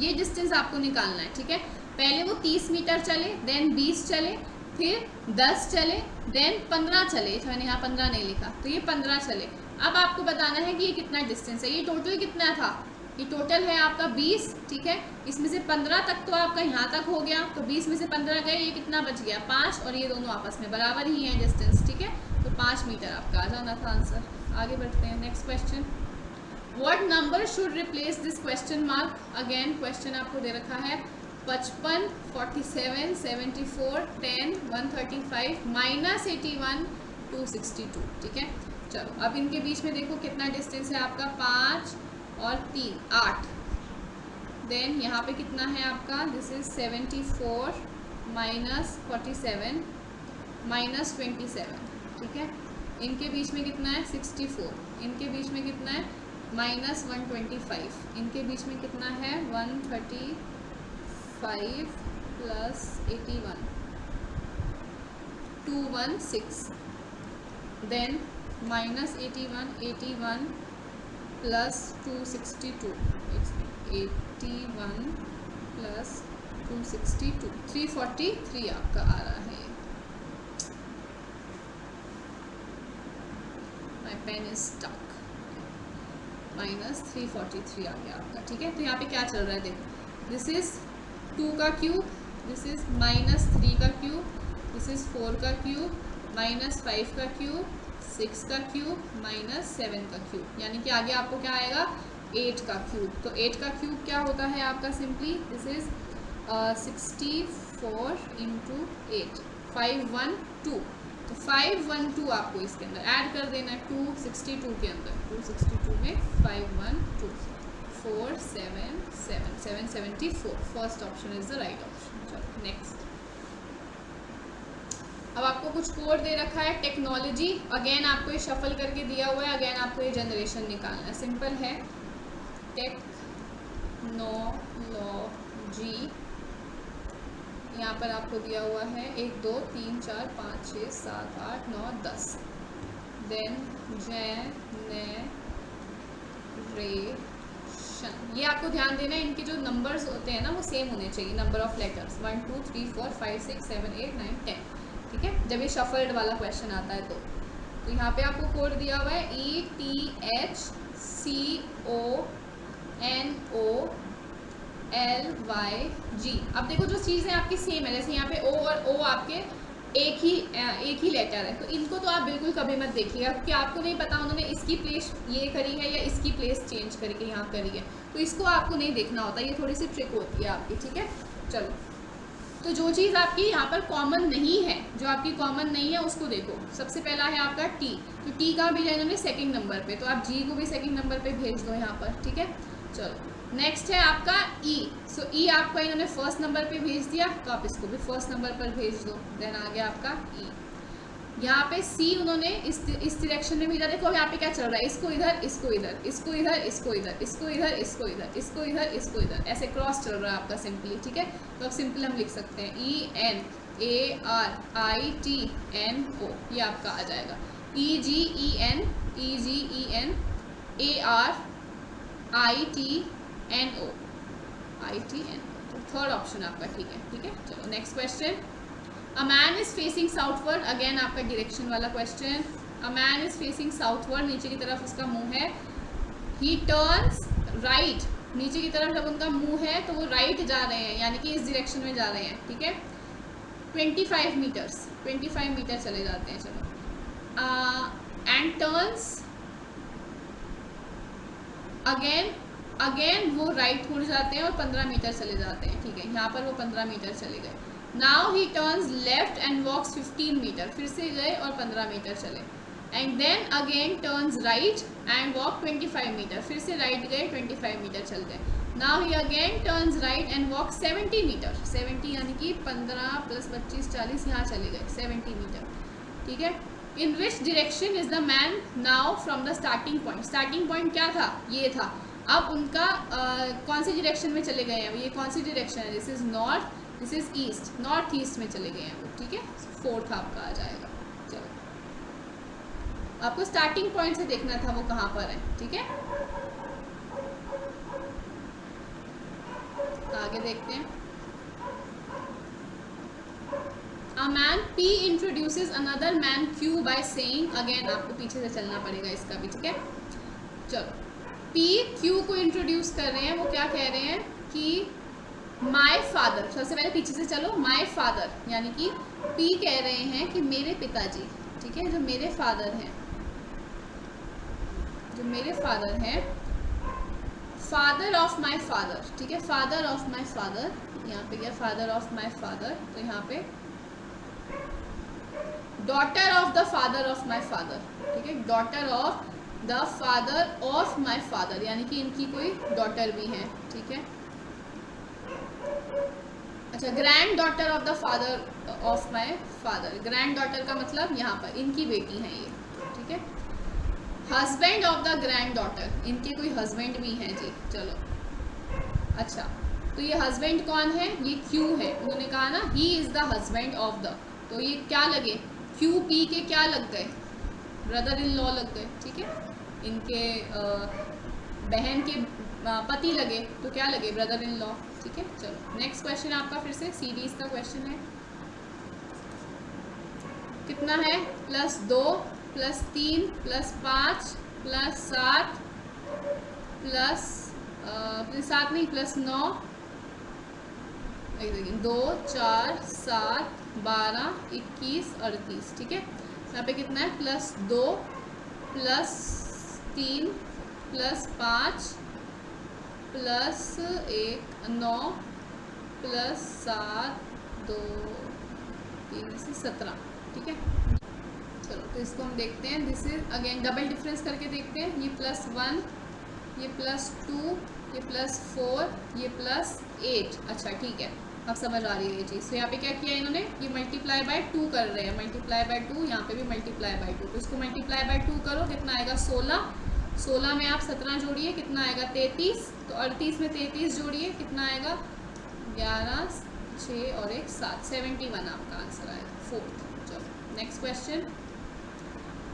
ये डिस्टेंस आपको निकालना है, ठीक है। पहले वो 30 मीटर चले, देन 20 चले, फिर 10 चले, देन 15 चले, मैंने यहाँ 15 नहीं लिखा, तो ये 15 चले। अब आपको बताना है कि ये कितना डिस्टेंस है, ये टोटल कितना था, ये टोटल है आपका 20, ठीक है, इसमें से 15 तक तो आपका यहाँ तक हो गया, तो 20 में से 15 गए, ये कितना बच गया 5, और ये दोनों आपस में बराबर ही हैं डिस्टेंस, ठीक है, तो 5 मीटर आपका आ जाना था आंसर। आगे बढ़ते हैं, next question, what number should replace this question mark. Again question आपको दे रखा है 55, 47, 74, 10, 135, -81, 262, ठीक है। चलो, अब इनके बीच में देखो कितना डिस्टेंस है आपका, 5 और 3, 8, देन यहाँ पे कितना है आपका, दिस इज 74 -47 -27, ठीक है। इनके बीच में कितना है 64, इनके बीच में कितना है -125, इनके बीच में कितना है 135 + 81, 216, देन -81, 81 + 262, 81 + 262, 343 आपका आ रहा है। माई पेन इज स्टक, -343 आ गया आपका, ठीक है। तो यहाँ पे क्या चल रहा है देखो, दिस इज 2 का क्यूब, दिस इज -3 का क्यूब, दिस इज 4 का क्यूब, -5 का क्यूब, 6 का क्यूब, -7 का क्यूब, यानी कि आगे आपको क्या आएगा 8 का क्यूब। तो 8 का क्यूब क्या होता है आपका, सिंपली दिस इज 64 × 8, 512, तो 512 आपको इसके अंदर ऐड कर देना है, 262 के अंदर, 262 में 512, 477, 774, first option is the right option. चलो नेक्स्ट, अब आपको कुछ कोड दे रखा है, टेक्नोलॉजी, अगेन आपको ये शफल करके दिया हुआ है, अगेन आपको ये जनरेशन निकालना है, सिंपल है, टेक्नोलॉजी, यहाँ पर आपको दिया हुआ है 1 2 3 4 5 6 7 8 9 10, देन जेनरेशन, ये आपको ध्यान देना है, इनके जो नंबर्स होते हैं ना वो सेम होने चाहिए, नंबर ऑफ लेटर्स 1 2 3 4 5 6 7 8 9 10, ठीक है, जब ये शफल्ड वाला क्वेश्चन आता है तो यहाँ पे आपको कोड दिया हुआ है ETHCONOLYG। अब देखो जो चीज़ें आपकी सेम है, जैसे यहाँ पे O और O आपके एक ही लेटर है, तो इनको तो आप बिल्कुल कभी मत देखिएगा, क्योंकि आपको नहीं पता उन्होंने इसकी प्लेस ये करी है या इसकी प्लेस चेंज करके यहाँ करी है, तो इसको आपको नहीं देखना होता, ये थोड़ी सी ट्रिक होती है आपकी, ठीक है। चलो, तो जो चीज़ आपकी यहाँ पर कॉमन नहीं है, जो आपकी कॉमन नहीं है उसको देखो। सबसे पहला है आपका टी, तो टी कहाँ भेजा इन्होंने सेकंड नंबर पे, तो आप जी को भी सेकंड नंबर पे भेज दो यहाँ पर, ठीक है। चलो नेक्स्ट है आपका ई, सो ई आपका इन्होंने फर्स्ट नंबर पे भेज दिया, तो आप इसको भी फर्स्ट नंबर पर भेज दो, देन आ गया आपका ई। यहाँ पे सी उन्होंने इस डायरेक्शन में भेजा, देखो यहाँ पे क्या चल रहा है, इसको इधर, इसको इधर, इसको इधर, इसको इधर, इसको इधर, इसको इधर, इसको इधर, इसको इधर, ऐसे क्रॉस चल रहा है आपका सिंपली, ठीक है। तो अब सिंपल हम लिख सकते हैं ENARITNO, ये आपका आ जाएगा, EGEN ARITNO, तो थर्ड ऑप्शन आपका ठीक है, ठीक है। चलो next question, a man is facing southward, again आपका डायरेक्शन वाला question, a man is facing southward, नीचे की तरफ उसका मुंह है। ही टर्न्स राइट, नीचे की तरफ जब उनका मुंह है तो वो राइट जा रहे हैं, यानी कि इस डायरेक्शन में जा रहे हैं, ठीक है। 25 मीटर्स, 25 मीटर चले जाते हैं, चलो। एंड टर्न्स अगेन वो राइट मुड़ जाते हैं और 15 मीटर चले जाते हैं, ठीक है। यहाँ पर वो 15 मीटर चले गए। Now he turns left and walks 15 meter, फिर से गए और 15 मीटर चले। And then again turns right and walk 25 meter, फिर से राइट गए, 25 मीटर चल गए। Now he again turns right and walk 70 meter, 70 यानी कि 15 + 25 40, यहाँ चले गए 70 मीटर, ठीक है। In which direction is the man now from the starting point, starting point क्या था, ये था। अब उनका कौन सी डायरेक्शन में चले गए हैं, ये कौन सी डायरेक्शन है, this is north, this is east, north east में चले गए हैं वो, ठीक है। 4th आपका आ जाएगा। चलो, आपको स्टार्टिंग पॉइंट से देखना था वो कहाँ पर है, ठीक है। आगे देखते हैं। A man P introduces another man Q by saying, again आपको पीछे से चलना पड़ेगा इसका भी, ठीक है। चलो, P Q को इंट्रोड्यूस कर रहे हैं, वो क्या कह रहे हैं कि माई फादर, सबसे पहले पीछे से चलो, माई फादर यानी कि P कह रहे हैं कि मेरे पिताजी, ठीक है, जो मेरे फादर हैं, जो मेरे फादर हैं, फादर ऑफ माई फादर, ठीक है, फादर ऑफ माई फादर, यहाँ पे क्या, फादर ऑफ माई फादर, तो यहाँ पे daughter of the father of my father, ठीक है, daughter of the father of my father, यानी कि इनकी कोई डॉटर भी है, ठीक है। अच्छा, grand daughter of the father of my father, grand daughter का मतलब यहाँ पर इनकी बेटी है ये, ठीक है। Husband of the grand daughter, इनके कोई हस्बैंड भी हैं जी, चलो। अच्छा, तो ये हस्बैंड कौन है, ये क्यू है, उन्होंने कहा ना he is the husband of the, तो ये क्या लगे, क्यू पी के क्या लग गए, ब्रदर इन लॉ लग गए, ठीक है। इनके बहन के पति लगे, तो क्या लगे, ब्रदर इन लॉ, ठीक है। चलो, नेक्स्ट क्वेश्चन आपका फिर से सीरीज का क्वेश्चन है। कितना है, +2 +3 +5 +7 +7 नहीं +9, 2 4 7 12 21 38, ठीक है। यहाँ पे कितना है, +2 +3 +5 +1 9 +7 2 3 से 17, ठीक है। चलो, तो इसको हम देखते हैं, this is again double difference करके देखते हैं। ये +1, ये +2, ये +4, ये +8, अच्छा ठीक है, अब समझ आ रही है ये चीज़। तो यहाँ पे क्या किया इन्होंने, ये मल्टीप्लाई बाय 2 कर रहे हैं, मल्टीप्लाई बाय 2, यहाँ पे भी मल्टीप्लाई बाय 2, तो इसको मल्टीप्लाई बाय 2 करो, कितना आएगा 16, 16 में आप 17 जोड़िए, कितना आएगा 33, तो 38 में 33 जोड़िए, कितना आएगा 11 6 और 1 7, 71 आपका आंसर आएगा, 4th। चलो, नेक्स्ट क्वेश्चन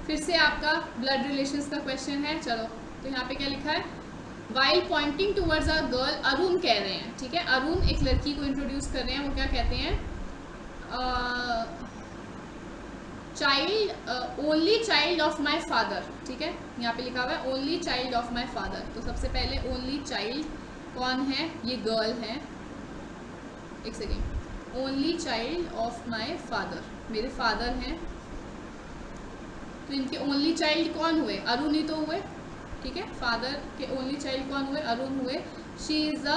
फिर से आपका ब्लड रिलेशंस का क्वेश्चन है। चलो, तो यहाँ पे क्या लिखा है, while pointing towards a girl, Arun कह रहे हैं, ठीक है, अरुण एक लड़की को इंट्रोड्यूस कर रहे हैं, वो क्या कहते हैं, child, only child of my father, ठीक है, यहाँ पे लिखा हुआ है only child of my father. तो सबसे पहले ओनली चाइल्ड कौन है, ये गर्ल है, एक second, only child of my father, मेरे फादर हैं, तो इनके ओनली चाइल्ड कौन हुए, अरुण ही तो हुए, ठीक है, फादर के ओनली चाइल्ड कौन हुए, अरुण हुए। She is the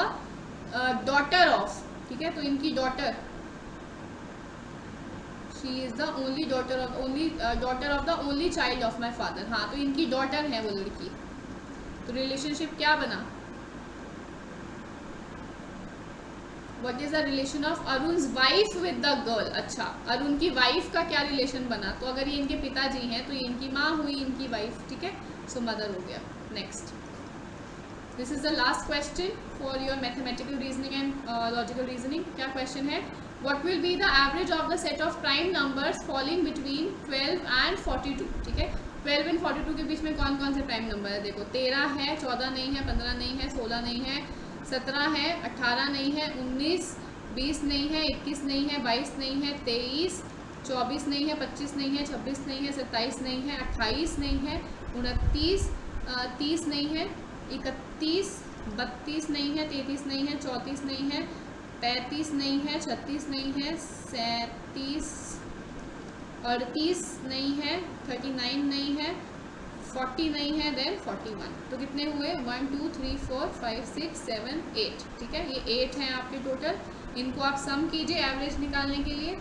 daughter of, ठीक है, तो इनकी daughter, she is the only daughter of, only daughter of the only child of my father, हाँ, तो इनकी डॉटर है वो लड़की, तो रिलेशनशिप क्या बना, what is the relation of अरुण's वाइफ विद द गर्ल, अच्छा, अरुण की वाइफ का क्या रिलेशन बना, तो अगर ये इनके पिताजी हैं तो ये इनकी माँ हुई, इनकी वाइफ, ठीक है, सो मदर हो गया। Next, this is the last question for your mathematical reasoning and logical reasoning. क्या क्वेश्चन है, what will be the average of the set of prime numbers falling between 12 and 42, ठीक है, 12 एंड 42 के बीच में कौन कौन से प्राइम नंबर है, देखो 13 है, 14 नहीं है, 15 नहीं है, 16 नहीं है, 17 है, 18 नहीं है, 19 20 नहीं है, 21 नहीं है, 22 नहीं है, 23 24 नहीं है, 25 नहीं है, 26 नहीं है, 27 नहीं है, 28 नहीं है, 29, 30 नहीं है, 31, 32 नहीं है, 33 नहीं है, 34 नहीं है, 35 नहीं है, 36 नहीं है, 37, 38 नहीं है, 39 नहीं है, 40 नहीं है, देन 41। तो कितने हुए? 1 2 3 4 5 6 7 8। ठीक है, ये 8 हैं आपके टोटल। इनको आप सम कीजिए एवरेज निकालने के लिए।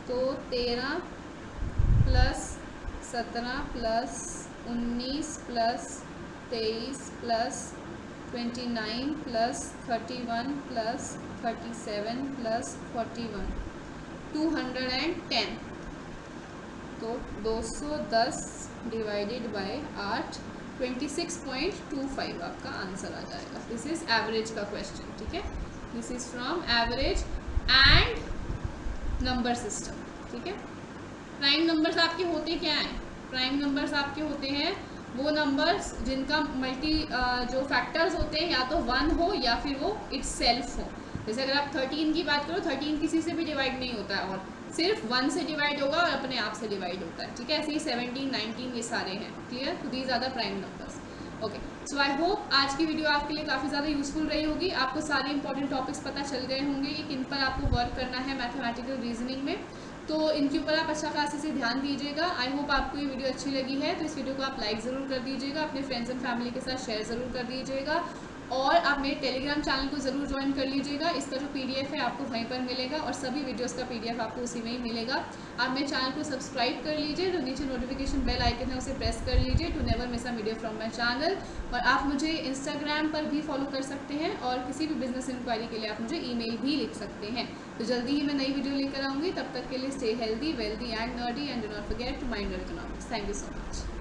तो 13 plus 17 plus 19 plus 23 plus 29 plus 31 plus 37 plus 41, 210। तो 210 डिवाइडेड बाय 8, 26.25 आपका आंसर आ जाएगा। दिस इज एवरेज का क्वेश्चन। ठीक है, this is from average and number system. ठीक है, प्राइम नंबर्स आपके होते क्या हैं? प्राइम नंबर्स आपके होते हैं वो नंबर्स जिनका जो फैक्टर्स होते हैं या तो 1 हो या फिर वो इट्सेल्फ हो। जैसे अगर आप 13 की बात करो, 13 किसी से भी डिवाइड नहीं होता है और सिर्फ 1 से डिवाइड होगा और अपने आप से डिवाइड होता है। ठीक है, ऐसे ही 17, 19 ये सारे हैं। क्लियर? तो these are the prime numbers. Okay, so I hope आज की वीडियो आपके लिए काफ़ी ज़्यादा यूजफुल रही होगी। आपको सारे इंपॉर्टेंट टॉपिक्स पता चल गए होंगे कि किन पर आपको वर्क करना है मैथमेटिकल रीजनिंग में। तो इनके ऊपर आप अच्छा खासे से ध्यान दीजिएगा। आई होप आपको ये वीडियो अच्छी लगी है, तो इस वीडियो को आप लाइक ज़रूर कर दीजिएगा, अपने फ्रेंड्स एंड फैमिली के साथ शेयर ज़रूर कर दीजिएगा और आप मेरे टेलीग्राम चैनल को ज़रूर ज्वाइन कर लीजिएगा। इसका जो पीडीएफ है आपको वहीं पर मिलेगा और सभी वीडियोस का पीडीएफ आपको उसी में ही मिलेगा। आप मेरे चैनल को सब्सक्राइब कर लीजिए, जो नीचे नोटिफिकेशन बेल आइकन है उसे प्रेस कर लीजिए to never miss a video from my channel. और आप मुझे इंस्टाग्राम पर भी फॉलो कर सकते हैं और किसी भी बिजनेस इंक्वायरी के लिए आप मुझे ईमेल भी लिख सकते हैं। तो जल्दी ही मैं नई वीडियो लेकर आऊँगी। तब तक के लिए stay healthy, wealthy and nerdy and do not forget to mind your economics. Thank you so much.